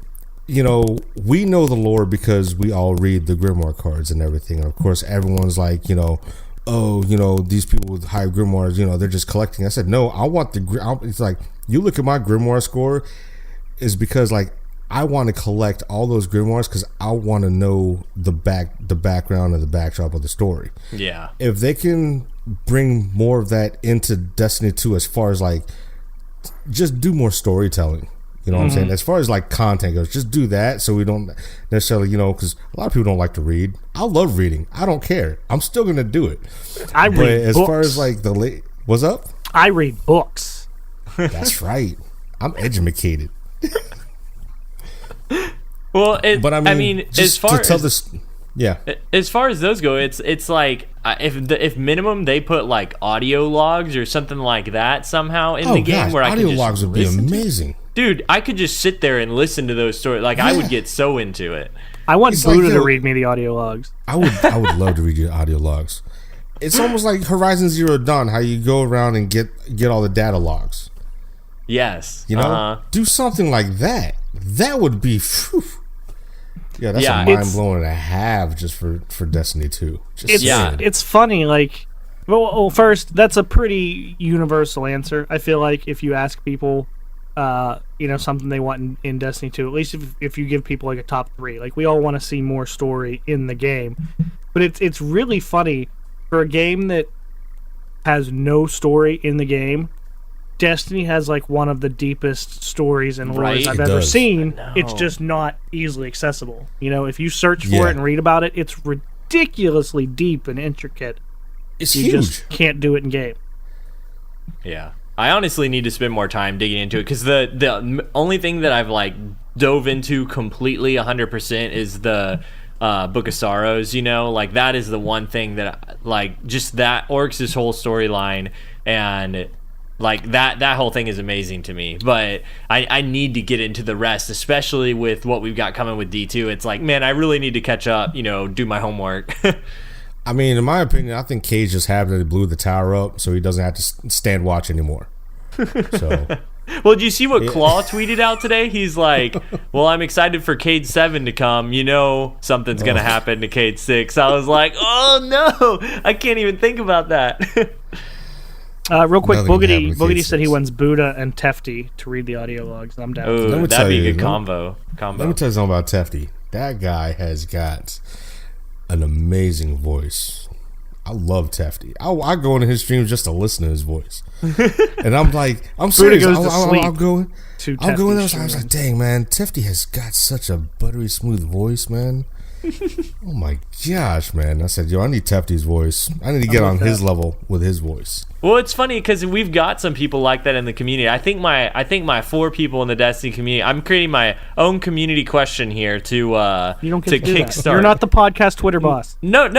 we know the lore because we all read the grimoire cards and everything, and of course everyone's like, these people with high grimoires, they're just collecting. I said no, I want it's like, you look at my grimoire score is because like I want to collect all those grimoires because I want to know the background and the backdrop of the story. Yeah, if they can bring more of that into Destiny 2 as far as like just do more storytelling. You know what I'm saying? As far as like content goes, just do that so we don't necessarily, because a lot of people don't like to read. I love reading. I don't care. I'm still going to do it. I read as books. Far as like what's up? I read books. That's right. I'm educated. Well, but I mean as far to tell as this, yeah. As far as those go, it's like if minimum they put like audio logs or something like that somehow in the game where I can audio just logs would be amazing. Dude, I could just sit there and listen to those stories. Like, I would get so into it. I want Boodah to read me the audio logs. I would love to read your audio logs. It's almost like Horizon Zero Dawn, how you go around and get all the data logs. Yes. Do something like that. That would be, whew. Yeah, that's a mind blowing to have just for Destiny 2. It's funny, like, well, first, that's a pretty universal answer. I feel like if you ask people something they want in Destiny 2. At least if you give people like a top 3. Like, we all want to see more story in the game. But it's really funny for a game that has no story in the game. Destiny has like one of the deepest stories and lores I've ever seen. It's just not easily accessible. If you search for it and read about it, it's ridiculously deep and intricate. It's huge. You just can't do it in game. Yeah. I honestly need to spend more time digging into it, because the only thing that I've like dove into completely 100% is the Book of Sorrows. Like that is the one thing that like just that Oryx's whole storyline and like that whole thing is amazing to me. But I need to get into the rest, especially with what we've got coming with D2. It's like, man, I really need to catch up. Do my homework. I mean, in my opinion, I think Cage just happened to blew the tower up, so he doesn't have to stand watch anymore. So, well, did you see what Claw tweeted out today? He's like, "Well, I'm excited for Cade 7 to come. Something's gonna happen to Cade 6." I was like, "Oh no, I can't even think about that." Real quick, Boogity said he wants Boodah and Tefty to read the audio logs. I'm down. Ooh, that'd be a good combo. Let me tell you something about Tefty. That guy has got an amazing voice. I love Tefty. I go into his streams just to listen to his voice, and I'm like, I'm serious. I'm going there. I was like, dang man, Tefty has got such a buttery smooth voice, man. Oh my gosh, man! I said, I need Tefty's voice. I need to get on his level with his voice. Well, it's funny because we've got some people like that in the community. I think my 4 people in the Destiny community. I'm creating my own community question here to you don't get to kickstart. You're not the podcast Twitter boss. No. I'm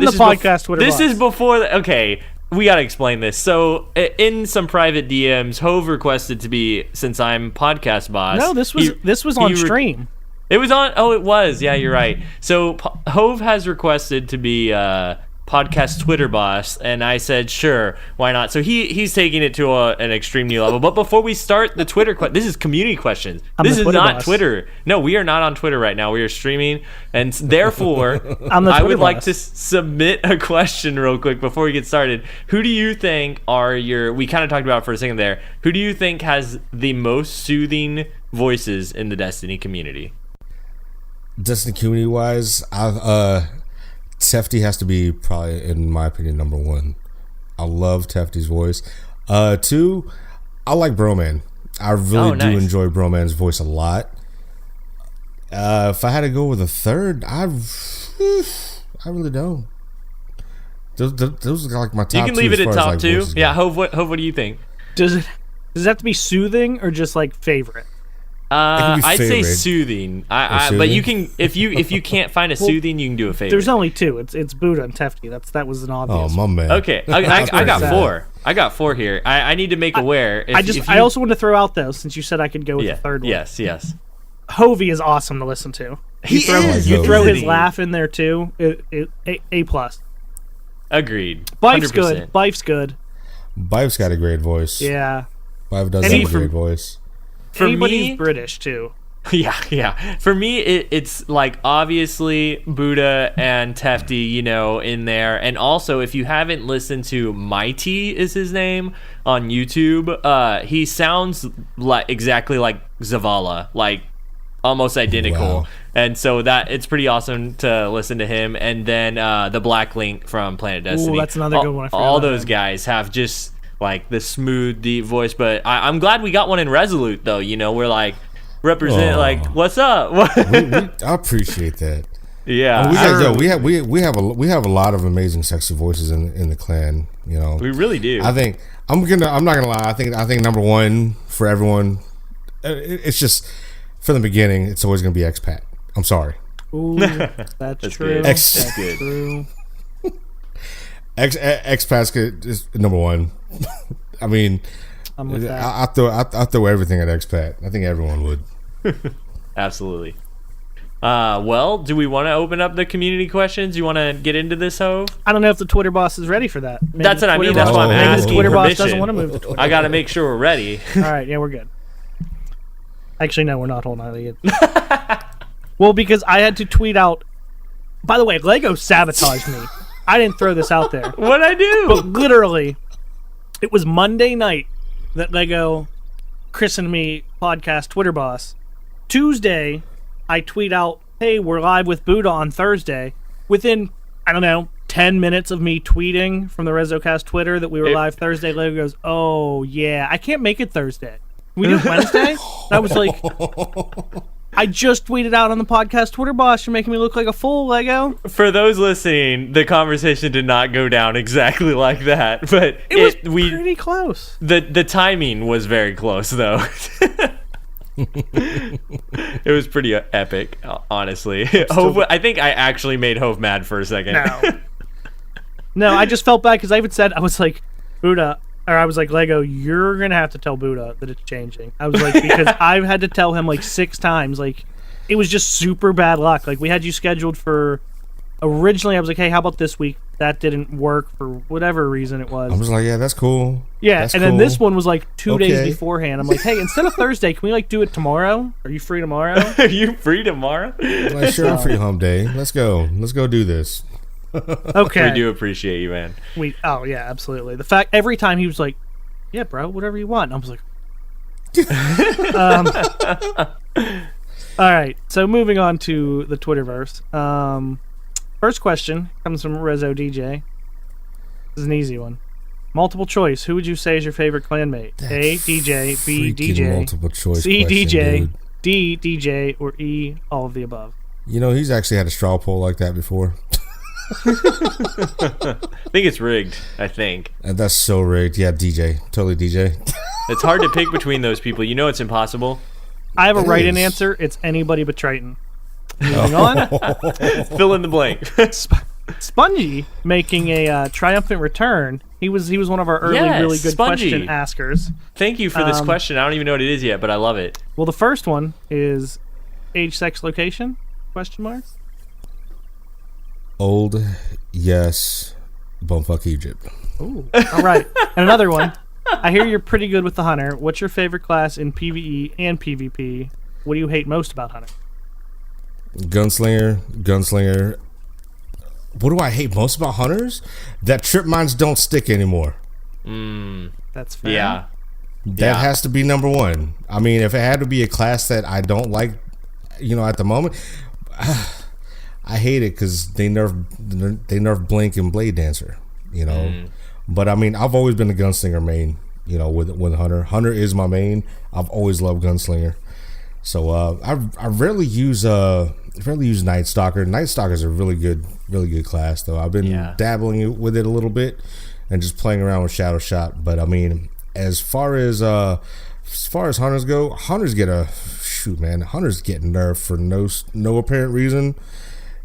the podcast Twitter boss. This is before. Okay, we got to explain this. So, in some private DMs, Hove requested to be, since I'm podcast boss. No, this was on stream. It was on. Oh, it was. Yeah, you're right. So Hove has requested to be podcast Twitter boss, and I said sure, why not? So he's taking it to an extreme new level. But before we start the Twitter this is community questions. This is not boss. Twitter. No, we are not on Twitter right now. We are streaming, and therefore I would like to submit a question real quick before we get started. Who do you think are we kind of talked about it for a second there. Who do you think has the most soothing voices in the Destiny community? Destiny community wise, Tefty has to be probably, in my opinion, number 1. I love Tefty's voice. 2, I like Broman. I really do enjoy Broman's voice a lot. If I had to go with a third, I really don't. Those are like my top 2. You can leave it at top 2. Yeah, Hove, what do you think? Does it have to be soothing or just like favorite? I'd say soothing. But you can if you can't find a soothing, you can do a favorite. There's only 2. It's Boodah and Tefty. That was an obvious. Oh my man. Okay, I got 4. I got 4 here. I need to make aware. I also want to throw out though, since you said I could go with the third one. Yes. Hovey is awesome to listen to. You throw his laugh in there too. A+. Agreed. 100%. Bife's good. Bife's got a great voice. Yeah. Bife does have a great voice. For Anybody me, British too. Yeah. For me, it's like obviously Boodah and Tefty, in there, and also if you haven't listened to Mighty is his name on YouTube, he sounds exactly like Zavala, like almost identical. Wow. And so that it's pretty awesome to listen to him, and then the Black Link from Planet Destiny. Ooh, that's another good one. All those guys have just like the smooth, deep voice, but I'm glad we got one in Resolute though. We're like represent like what's up. I appreciate that. Yeah, we have a lot of amazing sexy voices in the clan. We really do. I think I'm not gonna lie. I think number 1 for everyone. It's just from the beginning. It's always gonna be Expat. I'm sorry. Ooh, that's true. That's good. True. Expat is number 1. I mean, I'm with that. I throw everything at Expat. I think everyone would. Absolutely. Well, do we want to open up the community questions? You want to get into this, Hove? I don't know if the Twitter boss is ready for that. Maybe that's what I mean. That's why I'm asking. The Twitter boss permission. doesn't want to move to Twitter. I got to make sure we're ready. All right, yeah, we're good. Actually, no, we're not. Hold on. Well, because I had to tweet out. By the way, Lego sabotaged me. I didn't throw this out there. What'd I do? But literally, it was Monday night that Lego christened me podcast Twitter boss. Tuesday, I tweet out, hey, we're live with Boodah on Thursday. Within, I don't know, 10 minutes of me tweeting from the RezoCast Twitter that we were live Thursday, Lego goes, oh, yeah, I can't make it Thursday. Can we do it Wednesday? And I was like, I just tweeted out on the podcast Twitter boss, you're making me look like a fool, Lego. For those listening, the conversation did not go down exactly like that, but It was pretty close. The timing was very close, though. It was pretty epic, honestly. Hove, I think I actually made Hove mad for a second. No, I just felt bad because I even said, I was like, Boodah, or I was like, Lego, you're going to have to tell Boodah that it's changing. I was like, because I've had to tell him like 6 times. Like, it was just super bad luck. Like, we had you scheduled for, originally I was like, hey, how about this week? That didn't work for whatever reason it was. I was like, yeah, that's cool. Yeah, that's and cool. then this one was like 2 days beforehand. I'm like, hey, instead of Thursday, can we like do it tomorrow? Are you free tomorrow? Are you free tomorrow? I'm like, sure, I'm free hump day. Let's go do this. Okay. We do appreciate you, man. Oh yeah, absolutely. The fact every time he was like, yeah, bro, whatever you want. I was like, all right. So moving on to the Twitterverse. First question comes from Rezo DJ. This is an easy one. Multiple choice. Who would you say is your favorite clanmate? A, DJ, B, DJ, multiple choice C, question, DJ, dude. D, DJ, or E, all of the above. You know, he's actually had a straw poll like that before. I think it's rigged, I think. And that's so rigged. Yeah, DJ. Totally DJ. It's hard to pick between those people. You know it's impossible. I have a It right-in is. answer. It's anybody but Triton. Moving on. Fill in the blank. Spongy making a triumphant return. He was one of our early Yes, really good Spongy. question askers. Thank you for this question. I don't even know what it is yet, but I love it. Well, the first one is age, sex, location? Question mark. Old, yes, bumfuck Egypt. Ooh. All right. And another one. I hear you're pretty good with the Hunter. What's your favorite class in PvE and PvP? What do you hate most about Hunter? Gunslinger. What do I hate most about hunters? That trip mines don't stick anymore. That's fair. Yeah. That has to be number one. I mean, if it had to be a class that I don't like, at the moment, I hate it because they nerf Blink and Blade Dancer, But I mean, I've always been a Gunslinger main, with Hunter. Hunter is my main. I've always loved Gunslinger. So I rarely use Night Stalker. Night Stalker is a really good class, though. I've been dabbling with it a little bit and just playing around with Shadow Shot. But I mean, as far as hunters go, hunters get hunters get nerfed for no apparent reason.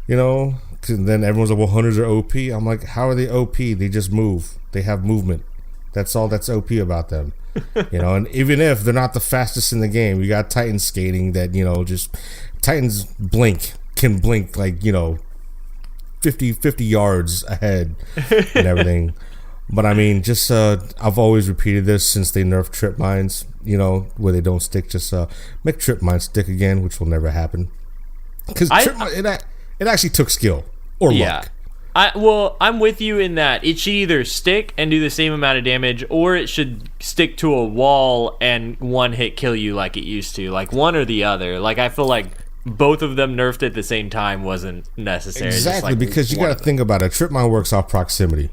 Cause then everyone's like, well, hunters are OP. I'm like, how are they OP? They just move. They have movement. That's all that's OP about them. And even if they're not the fastest in the game, you got Titan skating that, just Titans can blink like, 50 yards ahead and everything. But I mean, just I've always repeated this since they nerfed trip mines, where they don't stick. Just make trip mines stick again, which will never happen. Because it actually took skill or luck. I'm with you in that it should either stick and do the same amount of damage, or it should stick to a wall and one hit kill you like it used to, like one or the other. Like I feel like both of them nerfed at the same time wasn't necessary. Exactly, because you got to think about it. Trip mine works off proximity.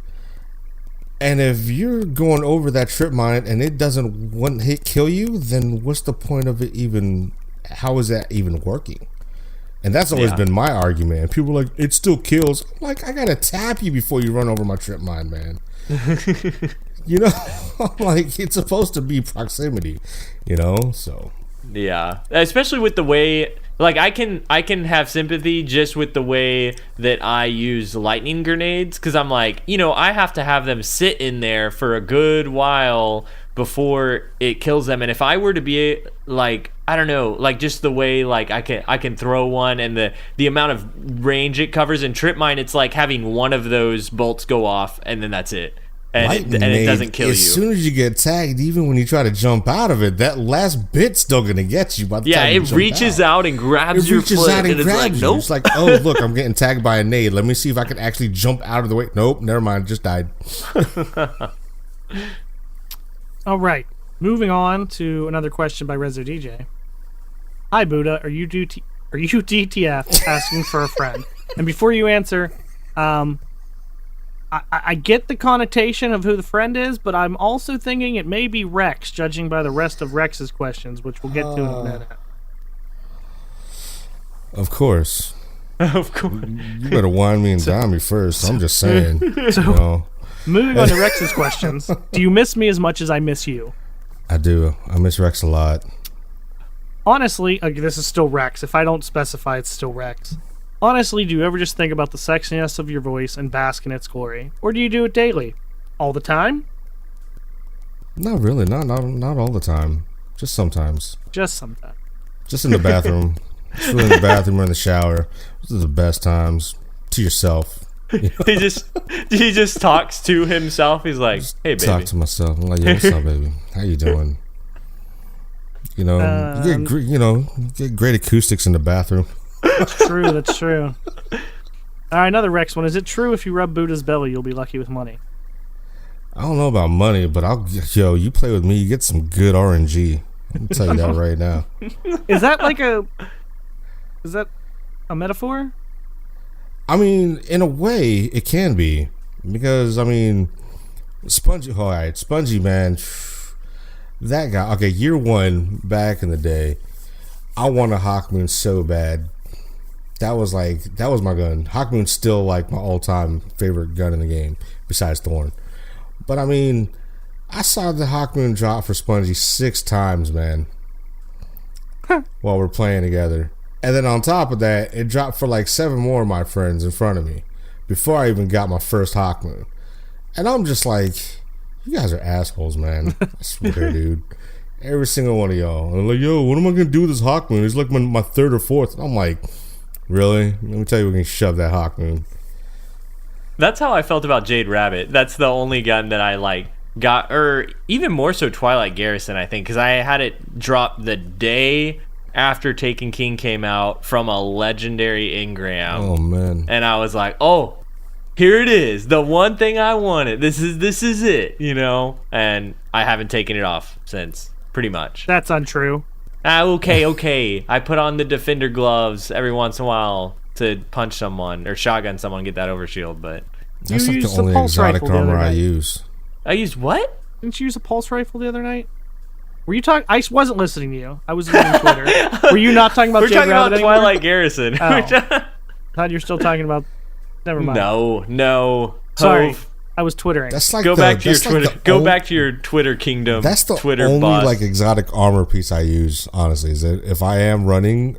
And if you're going over that trip mine and it doesn't one hit kill you, then what's the point of it even? How is that even working? And that's always been my argument. And people are like, it still kills. I'm like, I gotta tap you before you run over my trip mine, man. I'm like, it's supposed to be proximity, so. Yeah, especially with the way, like I can have sympathy just with the way that I use lightning grenades, because I'm like, I have to have them sit in there for a good while before it kills them. And if I were to be like, I don't know, like just the way like I can throw one and the amount of range it covers in trip mine, it's like having one of those bolts go off and then that's it. And it doesn't kill you. As soon as you get tagged, even when you try to jump out of it, that last bit's still gonna get you. By the time it reaches out and grabs your foot, and it's like, nope. It's like, oh look, I'm getting tagged by a nade. Let me see if I can actually jump out of the way. Nope, never mind, just died. All right. Moving on to another question by Rezo DJ. Hi, Boodah. Are you DTF asking for a friend? And before you answer, I get the connotation of who the friend is, but I'm also thinking it may be Rex, judging by the rest of Rex's questions, which we'll get to in a minute. Of course. Of course. You better wine me and dine me first. I'm just saying. Moving on to Rex's questions. Do you miss me as much as I miss you? I do. I miss Rex a lot. Honestly, this is still Rex. If I don't specify, it's still Rex. Honestly, do you ever just think about the sexiness of your voice and bask in its glory? Or do you do it daily? All the time? Not really. Not all the time. Just sometimes. Just sometimes. Just in the bathroom. Just really in the bathroom or in the shower. Those are the best times. To yourself. He just talks to himself. He's like, "Hey, baby." Talk to myself. I'm like, "Yo, what's up, baby? How you doing?" You get great acoustics in the bathroom. That's true. That's true. All right, another Rex one. Is it true if you rub Buddha's belly, you'll be lucky with money? I don't know about money, but you play with me, you get some good RNG. I'll tell you that right now. Is that a metaphor? I mean, in a way, it can be. Because, I mean, Spongy, man, that guy, okay, year one, back in the day, I wanted Hawkmoon so bad. That was my gun. Hawkmoon's still like my all-time favorite gun in the game, besides Thorn. But, I mean, I saw the Hawkmoon drop for Spongy 6 times, man, while we're playing together. And then on top of that, it dropped for like 7 more of my friends in front of me before I even got my first Hawkmoon. And I'm just like, you guys are assholes, man. I swear, dude. Every single one of y'all. And I'm like, yo, what am I going to do with this Hawkmoon? It's like my 3rd or 4th. And I'm like, really? Let me tell you, we can shove that Hawkmoon. That's how I felt about Jade Rabbit. That's the only gun that I got, or even more so Twilight Garrison, I think, because I had it drop the day after Taken King came out from a legendary engram. Oh, man. And I was like, oh, here it is. The one thing I wanted. This is it, And I haven't taken it off since, pretty much. That's untrue. Okay. I put on the Defender gloves every once in a while to punch someone or shotgun someone, get that overshield, but... That's like the only exotic armor I use. I use what? Didn't you use a pulse rifle the other night? Were you talking? I wasn't listening to you. I was reading Twitter. Were you not talking about We're Jade talking Rabbit about anymore? Twilight Garrison. Oh. Thought you're still talking about... Never mind. No. Sorry. Hove. I was twittering. That's like Go back to your Twitter. Go back to your Twitter kingdom. That's the Twitter only boss. exotic armor piece I use. Honestly, is that if I am running,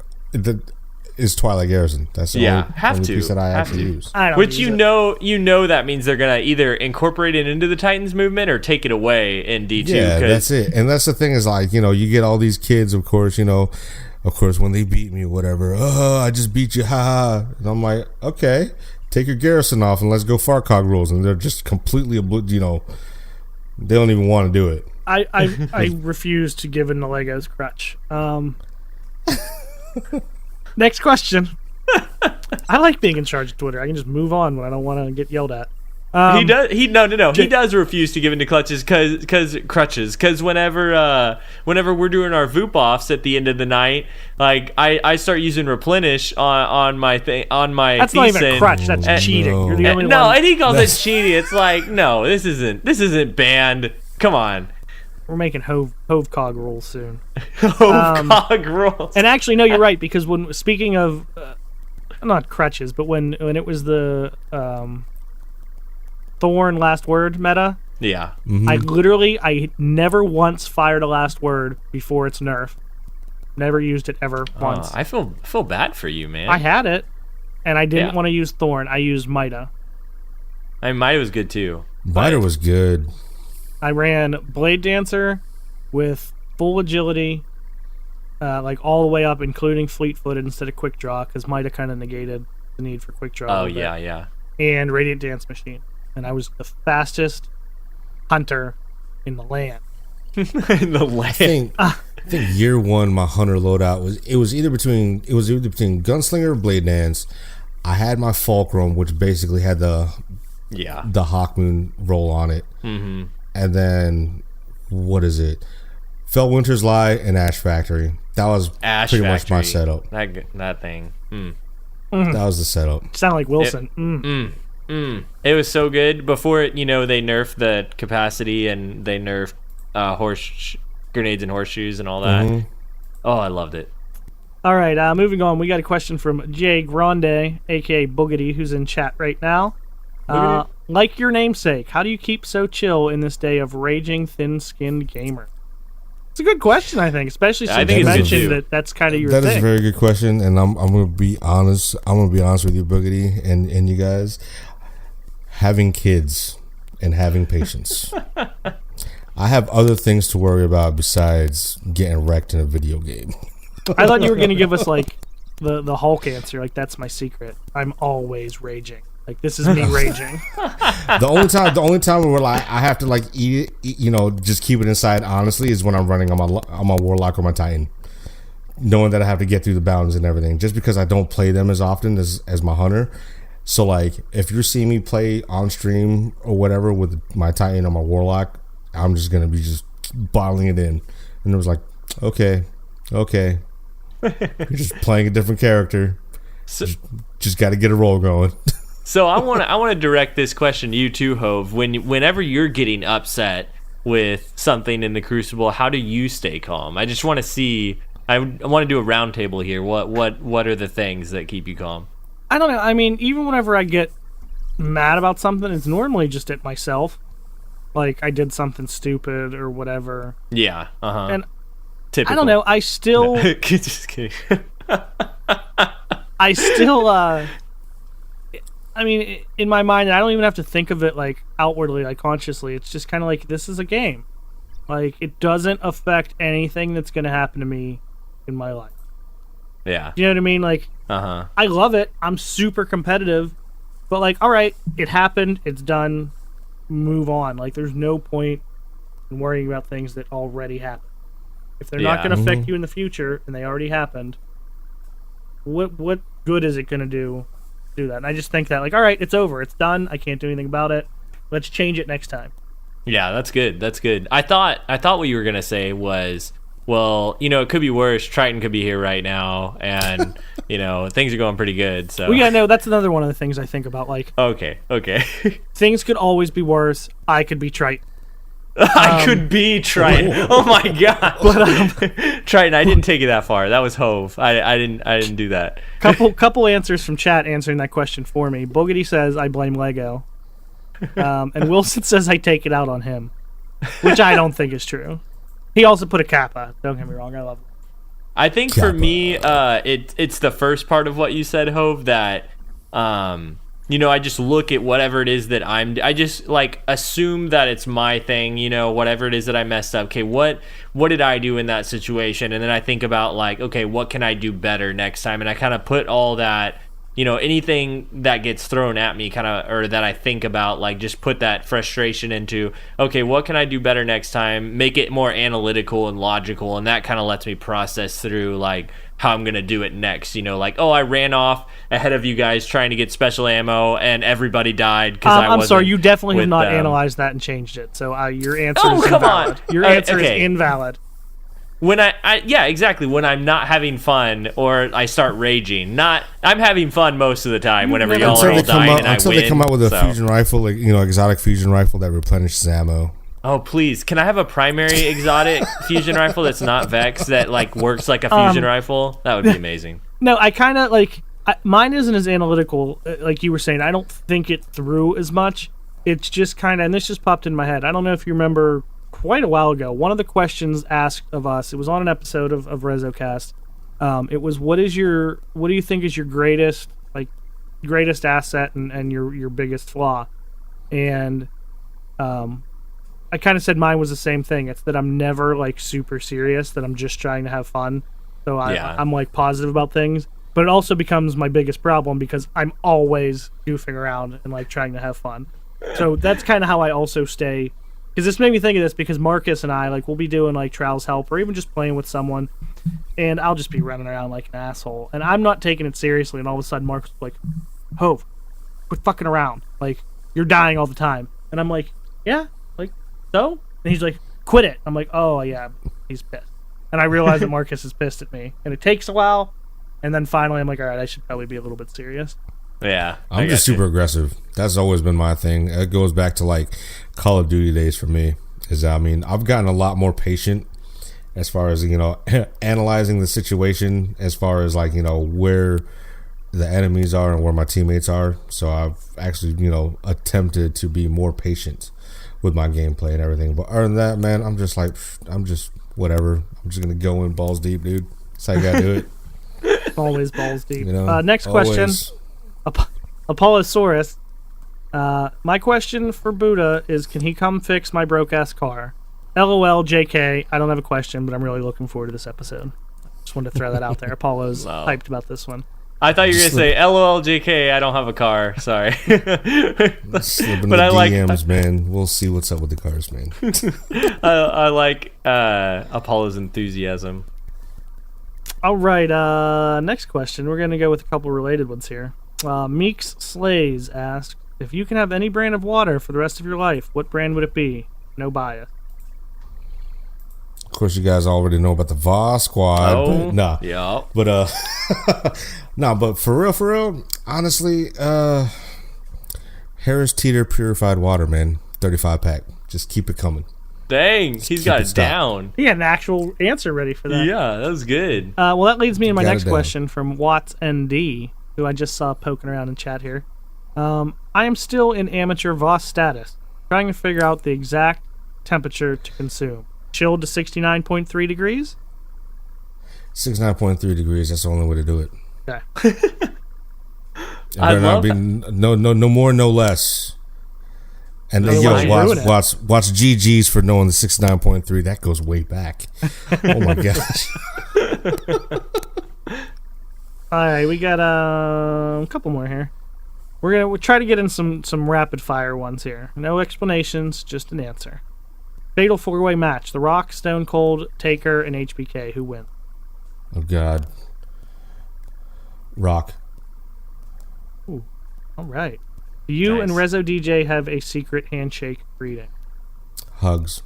is Twilight Garrison. That's the only piece that I actually use. I don't Which use it. That means they're gonna either incorporate it into the Titans movement or take it away in D2. Yeah, that's it. And that's the thing is you get all these kids, of course, when they beat me, whatever. Oh, I just beat you, ha. And I'm like, okay, take your Garrison off and let's go Farcog rules. And they're just completely, they don't even want to do it. I refuse to give in the Legos crutch. Next question. I like being in charge of Twitter. I can just move on when I don't want to get yelled at. He does. He does refuse to give into crutches because whenever we're doing our VOOP offs at the end of the night, I start using replenish on my thing on my. That's not even a crutch. That's cheating. No. You're the only one. No, and he calls it cheating. It's like, no, this isn't banned. Come on. We're making Hove Cog rules soon. Cog rules. And actually, no, you're right, because when speaking of not crutches, but when it was the Thorn last word meta, yeah, I never once fired a last word before its nerf. Never used it ever once. I feel bad for you, man. I had it, and I didn't want to use Thorn. I used Mida. Mida was good too. Mida was good. I ran Blade Dancer with full agility, all the way up, including fleet-footed instead of quick draw, because Mida kind of negated the need for quick draw. Oh, yeah. And Radiant Dance Machine. And I was the fastest hunter in the land. I think year one, my hunter loadout was either between Gunslinger or Blade Dance. I had my Fulcrum, which basically had the Hawkmoon roll on it. Mm-hmm. And then, what is it? Fell Winter's Lie and Ash Factory. That was Ash pretty Factory. much my setup. That thing. That was the setup. Sound like Wilson. It was so good. Before it, they nerfed the capacity and they nerfed grenades and horseshoes and all that. Oh, I loved it. All right, moving on. We got a question from Jay Grande, a.k.a. Boogity, who's in chat right now. Like your namesake, how do you keep so chill in this day of raging, thin-skinned gamer? It's a good question, I think, especially since you mentioned that's kind of your thing. That is a very good question, and I'm going to be honest. I'm going to be honest with you, Boogity, and you guys. Having kids and having patience. I have other things to worry about besides getting wrecked in a video game. I thought you were going to give us, like, the Hulk answer. Like, that's my secret. I'm always raging. Like, this is me raging. The only time where like I have to like eat it, just keep it inside. Honestly, is when I'm running on my Warlock or my Titan, knowing that I have to get through the bounds and everything. Just because I don't play them as often as my Hunter. So like, if you're seeing me play on stream or whatever with my Titan or my Warlock, I'm just gonna be just bottling it in. And it was like, okay, you're just playing a different character. So, just got to get a roll going. So I want to direct this question to you too, Hove. Whenever you're getting upset with something in the Crucible, how do you stay calm? I just want to see. I want to do a round table here. What are the things that keep you calm? I don't know. I mean, even whenever I get mad about something, it's normally just at myself. Like I did something stupid or whatever. Yeah. And typical. I don't know. I still. No, just kidding. I still. I mean, in my mind, I don't even have to think of it like outwardly, like consciously. It's just kind of like, this is a game. Like, it doesn't affect anything that's going to happen to me in my life. Yeah. You know what I mean? Like, I love it. I'm super competitive. But, like, all right, it happened. It's done. Move on. Like, there's no point in worrying about things that already happened. If they're not going to affect you in the future, and they already happened, what good is it going to do that? And I just think that, like, all right, it's over. It's done. I can't do anything about it. Let's change it next time. Yeah, that's good. That's good. I thought what you were going to say was, well, it could be worse. Triton could be here right now, and, things are going pretty good. So. Well, yeah, no, that's another one of the things I think about. Like, okay. Things could always be worse. I could be Triton. I could be Triton. Oh my god! But, Triton, I didn't take it that far. That was Hove. I didn't do that. Couple answers from chat answering that question for me. Boogity says I blame Lego, and Wilson says I take it out on him, which I don't think is true. He also put a kappa. Don't get me wrong. I love him. I think for me, it's the first part of what you said, Hove, that I just look at whatever it is that I just like assume that it's my thing, whatever it is that I messed up. Okay, what did I do in that situation? And then I think about like, okay, what can I do better next time? And I kind of put all that, anything that gets thrown at me or that I think about, like just put that frustration into, okay, what can I do better next time? Make it more analytical and logical. And that kind of lets me process through like how I'm going to do it next. Like, oh, I ran off ahead of you guys trying to get special ammo and everybody died because I wasn't. I'm sorry, you definitely have not them. analyzed that and changed it. So your answer is invalid. Your answer is invalid. When yeah, exactly. When I'm not having fun or I start raging, I'm having fun most of the time. Whenever y'all are all dying and I win. Until they come out with a fusion rifle, like exotic fusion rifle that replenishes ammo. Oh please! Can I have a primary exotic fusion rifle that's not Vex that like works like a fusion rifle? That would be amazing. No, I kind of like mine isn't as analytical like you were saying. I don't think it through as much. It's just kind of, and this just popped in my head. I don't know if you remember. Quite a while ago, one of the questions asked of us, it was on an episode of RezoCast. It was, what do you think is your greatest asset and your biggest flaw? And I kind of said mine was the same thing. It's that I'm never like super serious, that I'm just trying to have fun. So I'm like positive about things, but it also becomes my biggest problem because I'm always goofing around and like trying to have fun. So that's kind of how I also stay. Because this made me think of this because Marcus and I, like, we'll be doing, like, Trials Help or even just playing with someone, and I'll just be running around like an asshole. And I'm not taking it seriously, and all of a sudden Marcus is like, Hove, quit fucking around. Like, you're dying all the time. And I'm like, yeah? Like, so? And he's like, quit it. I'm like, oh, yeah. he's pissed. And I realize that Marcus is pissed at me. And it takes a while. And then finally, I'm like, all right, I should probably be a little bit serious. Yeah. I'm just super aggressive. That's always been my thing. It goes back to like Call of Duty days for me. I've gotten a lot more patient as far as, analyzing the situation, as far as like, where the enemies are and where my teammates are. So I've actually, attempted to be more patient with my gameplay and everything. But other than that, man, I'm just whatever. I'm just going to go in balls deep, dude. That's how you got to do it. Always balls deep. Next question. Apollosaurus. My question for Boodah is, can he come fix my broke-ass car? LOL, JK. I don't have a question, but I'm really looking forward to this episode. Just wanted to throw that out there. Apollo's hyped about this one. I thought you were going to say, LOL, JK, I don't have a car. Sorry. Slip in the DMs, man. We'll see what's up with the cars, man. I like Apollo's enthusiasm. All right, next question. We're going to go with a couple related ones here. Meeks Slays asks, if you can have any brand of water for the rest of your life, what brand would it be? No bias. Of course, you guys already know about the Voss Squad. Oh, nah. Yeah. But, but for real, honestly, Harris Teeter Purified Water, man. 35-pack. Just keep it coming. Dang, he's got it down. He had an actual answer ready for that. Yeah, that was good. Well, that leads me to my next question from Watts ND, who I just saw poking around in chat here. I am still in amateur Voss status, trying to figure out the exact temperature to consume. Chilled to 69.3 degrees? 69.3 degrees, that's the only way to do it. Okay. It better not be no more, no less. And then watch GG's for knowing the 69.3. That goes way back. Oh my gosh. All right, we got a couple more here. We'll try to get in some rapid fire ones here. No explanations, just an answer. Fatal 4-way match: The Rock, Stone Cold, Taker, and HBK. Who wins? Oh God. Rock. Ooh. All right. Do you and Rezo DJ have a secret handshake greeting? Hugs.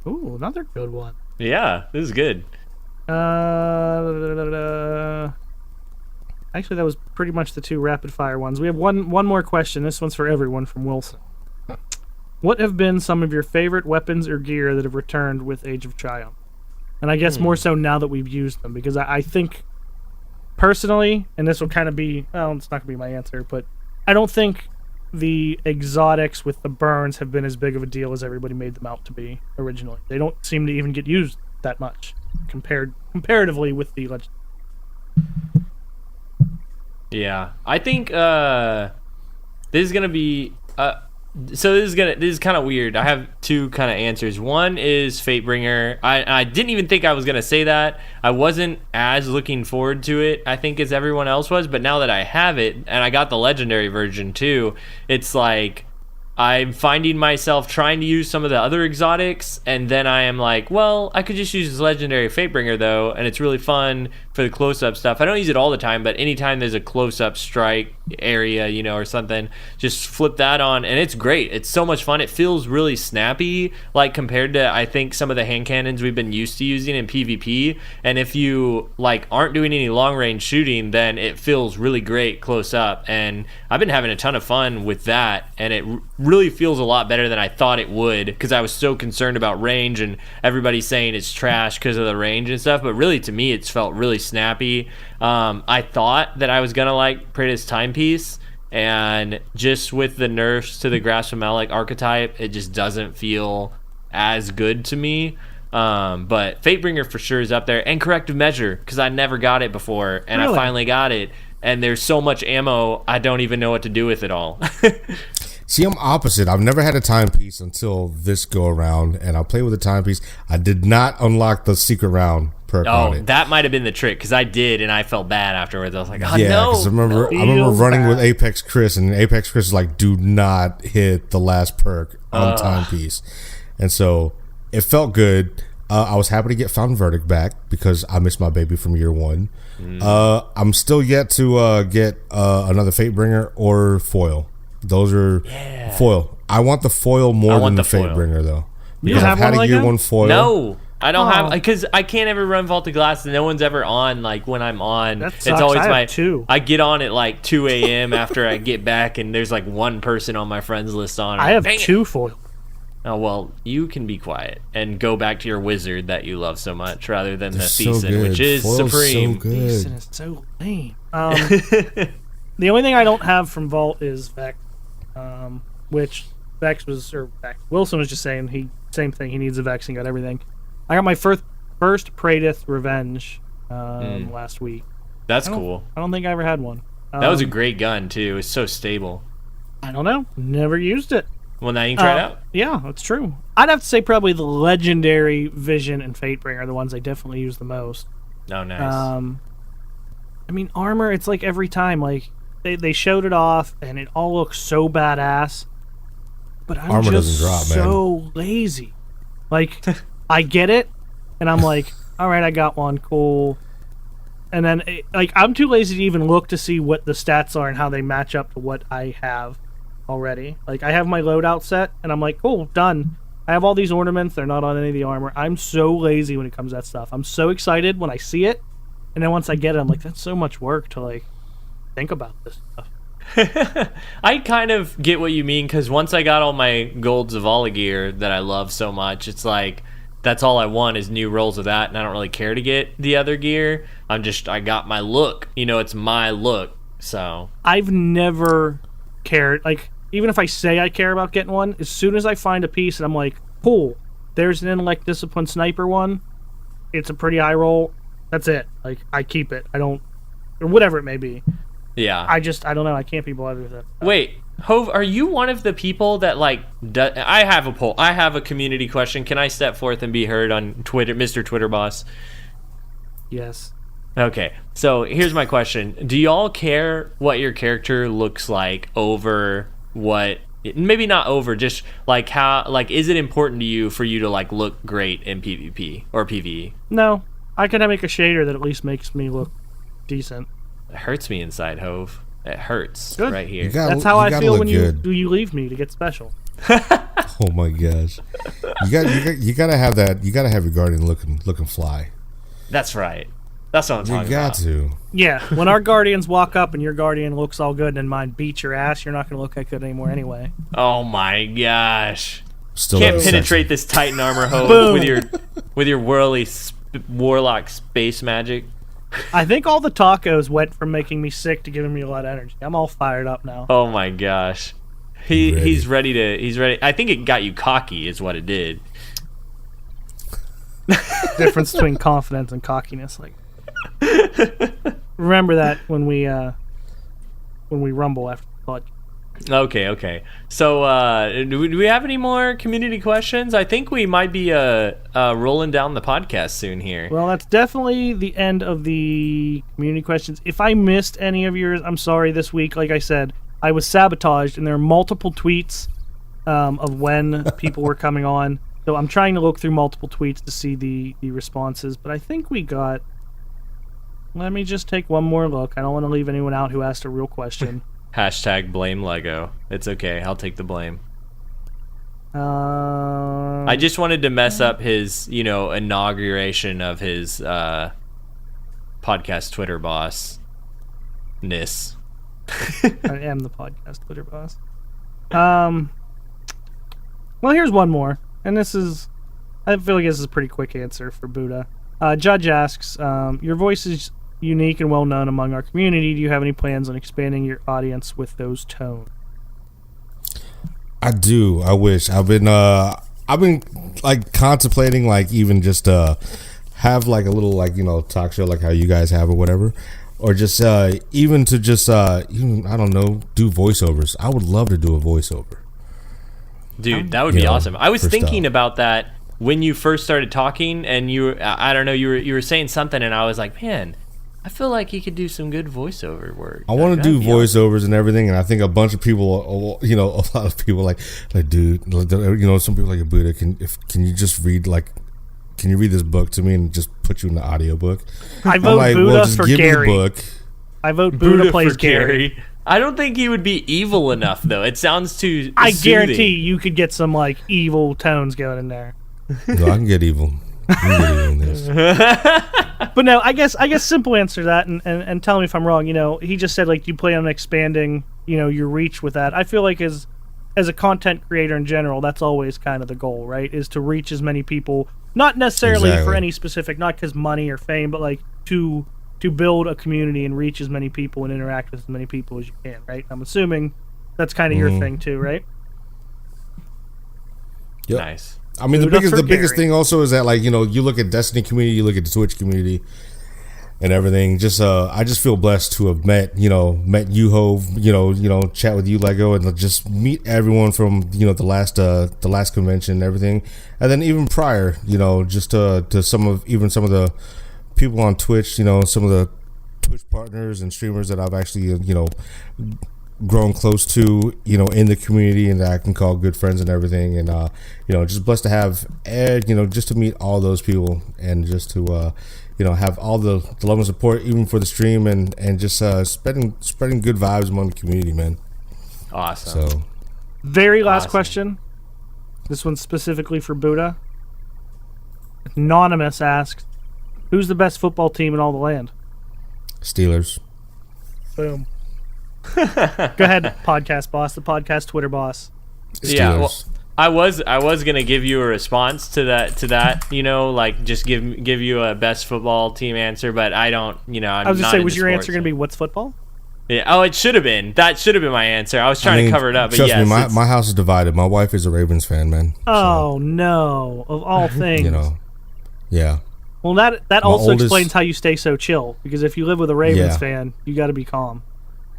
Ooh, another good one. Yeah, this is good. Actually, that was pretty much the two rapid fire ones. We have one more question. This one's for everyone from Wilson. What have been some of your favorite weapons or gear that have returned with Age of Triumph? And I guess more so now that we've used them, because I think, personally, and this will kind of be, well, it's not going to be my answer, but I don't think the exotics with the burns have been as big of a deal as everybody made them out to be originally. They don't seem to even get used that much comparatively with the legend. Yeah, I think this is gonna be this is kind of weird. I have two kind of answers. One is Fatebringer. I didn't even think I was gonna say that. I wasn't as looking forward to it, I think, as everyone else was. But now that I have it, and I got the legendary version too, it's like I'm finding myself trying to use some of the other exotics, and then I am like, well, I could just use this legendary Fatebringer though, and it's really fun for the close-up stuff. I don't use it all the time, but anytime there's a close-up strike area, or something, just flip that on, and it's great. It's so much fun. It feels really snappy, like compared to, I think, some of the hand cannons we've been used to using in PvP. And if you aren't doing any long-range shooting, then it feels really great close up. And I've been having a ton of fun with that, and it really feels a lot better than I thought it would, because I was so concerned about range, and everybody's saying it's trash because of the range and stuff. But really, to me, it's felt really snappy. I thought that I was gonna like Praetor's Timepiece, and just with the nerfs to the Grasphomelic archetype, it just doesn't feel as good to me. But Fatebringer for sure is up there, and Corrective Measure, because I never got it before, and really? I finally got it, and there's so much ammo, I don't even know what to do with it all. See, I'm opposite. I've never had a timepiece until this go around, and I play with a timepiece. I did not unlock the secret round perk on it. That might have been the trick, because I did, and I felt bad afterwards. I was like, oh, yeah, no. I remember running with Apex Chris, and Apex Chris is like, do not hit the last perk on timepiece. And so it felt good. I was happy to get Fountain Verdict back, because I missed my baby from year one. I'm still yet to get another Fatebringer or foil. Those are foil. I want the foil more than the Fatebringer, though. You don't have I've had one a like year that? one foil. No. I don't have, because I can't ever run Vault of Glass, and no one's ever on, like, when I'm on. That it's sucks. always I have two. I get on at, like, 2 a.m. after I get back, and there's, like, one person on my friends list on. I have two foil. Oh, well, you can be quiet and go back to your wizard that you love so much, rather than They're the so Thiessen, good. which is Foil's supreme. so good. Thiessen is so lame. The only thing I don't have from Vault is Vex, which Wilson was just saying same thing. He needs a Vex and got everything. I got my first Praedyth Revenge last week. That's cool. I don't think I ever had one. That was a great gun too. It's so stable. I don't know. Never used it. Well, now you can try it out. Yeah, that's true. I'd have to say probably the Legendary Vision and Fatebringer are the ones I definitely use the most. Oh, nice. I mean, armor. It's like every time, like they showed it off, and it all looks so badass. But I'm Armor just doesn't drop, man. so lazy. Like, I get it, and I'm like, all right, I got one, cool. And then, I'm too lazy to even look to see what the stats are and how they match up to what I have already. Like, I have my loadout set, and I'm like, cool, done. I have all these ornaments. They're not on any of the armor. I'm so lazy when it comes to that stuff. I'm so excited when I see it, and then once I get it, I'm like, that's so much work to, like, think about this stuff. I kind of get what you mean, because once I got all my gold Zavala gear that I love so much, it's like that's all I want is new rolls of that, and I don't really care to get the other gear. I got my look. It's my look. So I've never cared. Like, even if I say I care about getting one, as soon as I find a piece and I'm like, cool, there's an Intellect Discipline Sniper one. It's a pretty eye roll. That's it. Like, I keep it. I don't, or whatever it may be. yeah. I don't know. I can't be bothered with it. Wait, Hove, are you one of the people that I have a poll. I have a community question. Can I step forth and be heard on Twitter, Mr. Twitter Boss? Yes. Okay, so here's my question. Do y'all care what your character looks like over what, maybe not over, just like how, like, is it important to you for you to, like, look great in PvP or PvE? No. I could make a shader that at least makes me look decent. It hurts me inside, Hove. It hurts Good. right here. That's how I feel when you leave me to get special. Oh my gosh, you gotta have that. You gotta have your guardian looking fly. That's right. That's what I'm talking about. You got to. Yeah, when our guardians walk up and your guardian looks all good and mine beats your ass, you're not going to look that good anymore anyway. Oh my gosh. Still Can't penetrate this Titan armor, Hove, with your warlock space magic. I think all the tacos went from making me sick to giving me a lot of energy. I'm all fired up now. Oh my gosh. He's ready. I think it got you cocky is what it did. Difference between confidence and cockiness, like. Remember that when we rumble after the podcast. Okay. So, do we have any more community questions? I think we might be rolling down the podcast soon here. Well, that's definitely the end of the community questions. If I missed any of yours, I'm sorry this week. Like I said, I was sabotaged, and there are multiple tweets of when people were coming on. So I'm trying to look through multiple tweets to see the responses. But I think we got... Let me just take one more look. I don't want to leave anyone out who asked a real question. # blame Lego. It's okay. I'll take the blame. I just wanted to mess up his, inauguration of his podcast Twitter boss-ness. I am the podcast Twitter boss. Well, here's one more. And I feel like this is a pretty quick answer for Boodah. Judge asks, your voice is unique and well known among our community. Do you have any plans on expanding your audience with those tones? I do. I wish. I've been like contemplating, like, even just have like a little, like, talk show like how you guys have or whatever, or just even to just even, I don't know, do voiceovers. I would love to do a voiceover. Dude, that would be awesome. I was thinking about that when you first started talking, and you were saying something, and I was like, man, I feel like he could do some good voiceover work. I want to do voiceovers and everything, and I think a bunch of people, a lot of people like, dude, some people like, Boodah, can you just read, like, can you read this book to me and just put you in the audiobook? I vote Boodah for Gary. Book. I vote Boodah plays for Gary. I don't think he would be evil enough, though. It sounds too soothing. I guarantee you could get some, like, evil tones going in there. No, I can get evil. We really doing this. But no, I guess simple answer to that, and tell me if I'm wrong. He just said like you plan on expanding, your reach with that. I feel like as a content creator in general, that's always kind of the goal, right? Is to reach as many people, not necessarily for any specific, not because money or fame, but like to build a community and reach as many people and interact with as many people as you can, right? I'm assuming that's kind of your thing too, right? Yep. Nice. I mean, the biggest thing also is that, like, you look at Destiny community, you look at the Twitch community and everything. Just I just feel blessed to have met you, Hove, chat with you, Lego, and just meet everyone from the last convention and everything, and then even prior, just to some of the people on Twitch, some of the Twitch partners and streamers that I've actually grown close to, in the community, and that I can call good friends and everything, and just blessed to have just to meet all those people, and just to have all the love and support even for the stream, and just spreading good vibes among the community, man. Awesome. So very last question. This one's specifically for Boodah. Anonymous asks, who's the best football team in all the land? Steelers. Boom. Go ahead, podcast boss, the podcast Twitter boss. Steelers. Yeah, well, I was gonna give you a response to that, like just give you a best football team answer, but I don't, I was just saying, was your answer gonna be what's football? Yeah. Oh, it should have been. That should have been my answer. I was trying to cover it up, but trust yes, me, my house is divided. My wife is a Ravens fan, man. Oh no! Of all things, yeah. Well, that also explains how you stay so chill. Because if you live with a Ravens fan, you got to be calm.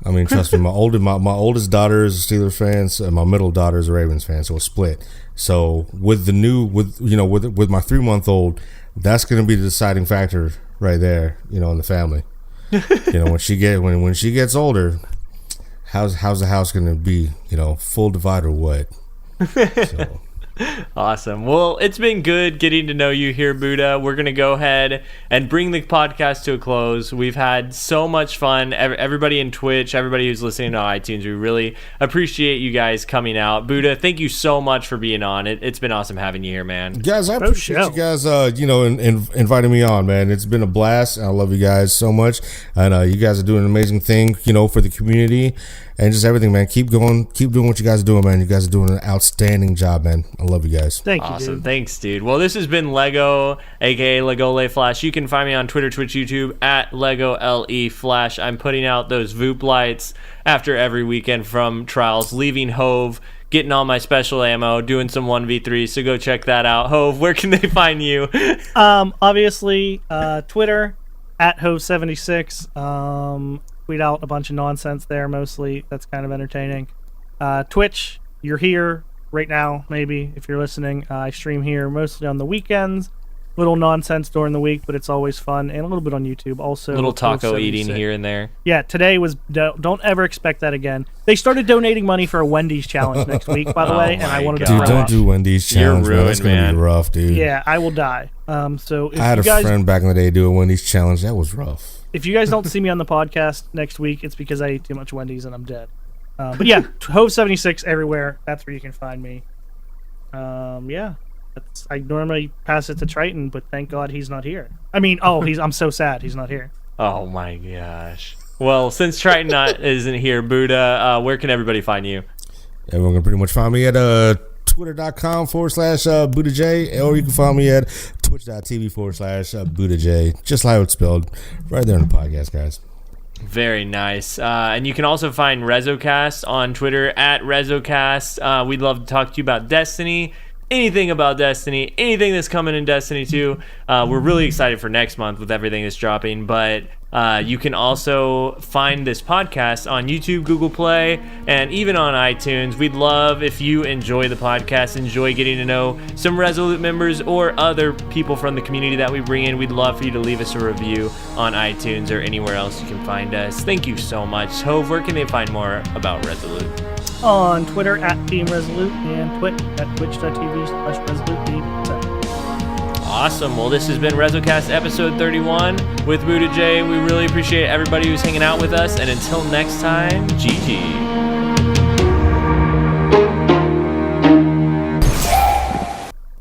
I mean, trust me, my oldest daughter is a Steelers fan, and my middle daughter is a Ravens fan, so it's split. So with with my 3-month-old, that's going to be the deciding factor right there, in the family. When she gets older, how's the house going to be, full divide or what? So. Awesome. Well, it's been good getting to know you here, Boodah. We're going to go ahead and bring the podcast to a close. We've had so much fun. Everybody in Twitch, everybody who's listening to iTunes, we really appreciate you guys coming out. Boodah, thank you so much for being on. It's been awesome having you here, man. Guys, I appreciate you guys, inviting me on, man. It's been a blast. I love you guys so much. And you guys are doing an amazing thing, for the community. And just everything, man. Keep going. Keep doing what you guys are doing, man. You guys are doing an outstanding job, man. I love you guys. Thank you, awesome. Dude. Thanks, dude. Well, this has been Lego, a.k.a. Legole Flash. You can find me on Twitter, Twitch, YouTube, at LegoLE Flash. I'm putting out those Voop lights after every weekend from Trials, leaving Hove, getting all my special ammo, doing some 1v3, so go check that out. Hove, where can they find you? Obviously, Twitter, at Hove76. Tweet out a bunch of nonsense there, mostly. That's kind of entertaining. Twitch, you're here right now, maybe, if you're listening. I stream here mostly on the weekends. Little nonsense during the week, but it's always fun. And a little bit on YouTube. Also, little taco eating here and there. Yeah, today was... Don't ever expect that again. They started donating money for a Wendy's challenge next week, by the way, and I wanted to... Dude, don't do Wendy's challenge, man. That's going to be rough, dude. Yeah, I will die. So if I had a friend back in the day do a Wendy's challenge. That was rough. If you guys don't see me on the podcast next week, it's because I ate too much Wendy's and I'm dead. But yeah, Hove76 everywhere. That's where you can find me. Yeah. I normally pass it to Triton, but thank God he's not here. I mean, I'm so sad he's not here. Oh my gosh. Well, since Triton isn't here, Boodah, where can everybody find you? Everyone can pretty much find me at twitter.com/Boodah J, or you can find me at twitch.tv/Boodah J, just like it's spelled, right there in the podcast, guys. Very nice. And you can also find RezoCast on Twitter at RezoCast. We'd love to talk to you about Destiny, anything about Destiny, anything that's coming in Destiny 2. We're really excited for next month with everything that's dropping, but you can also find this podcast on YouTube, Google Play, and even on iTunes. We'd love if you enjoy the podcast, enjoy getting to know some Resolute members or other people from the community that we bring in. We'd love for you to leave us a review on iTunes or anywhere else you can find us. Thank you so much. Hove, where can they find more about Resolute? On Twitter at Team Resolute and Twitch at twitch.tv/Resolute. Awesome. Well, this has been RezoCast episode 31 with Boodah J. We really appreciate everybody who's hanging out with us. And until next time, GG.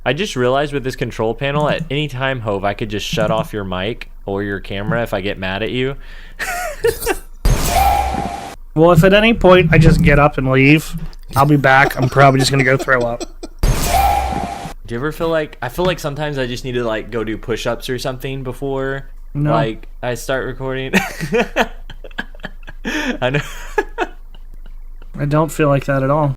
I just realized with this control panel, at any time, Hove, I could just shut off your mic or your camera if I get mad at you. Well, if at any point I just get up and leave, I'll be back. I'm probably just gonna go throw up. Do you ever feel like... I feel like sometimes I just need to, like, go do push-ups or something before, No. like, I start recording. I know. I don't feel like that at all.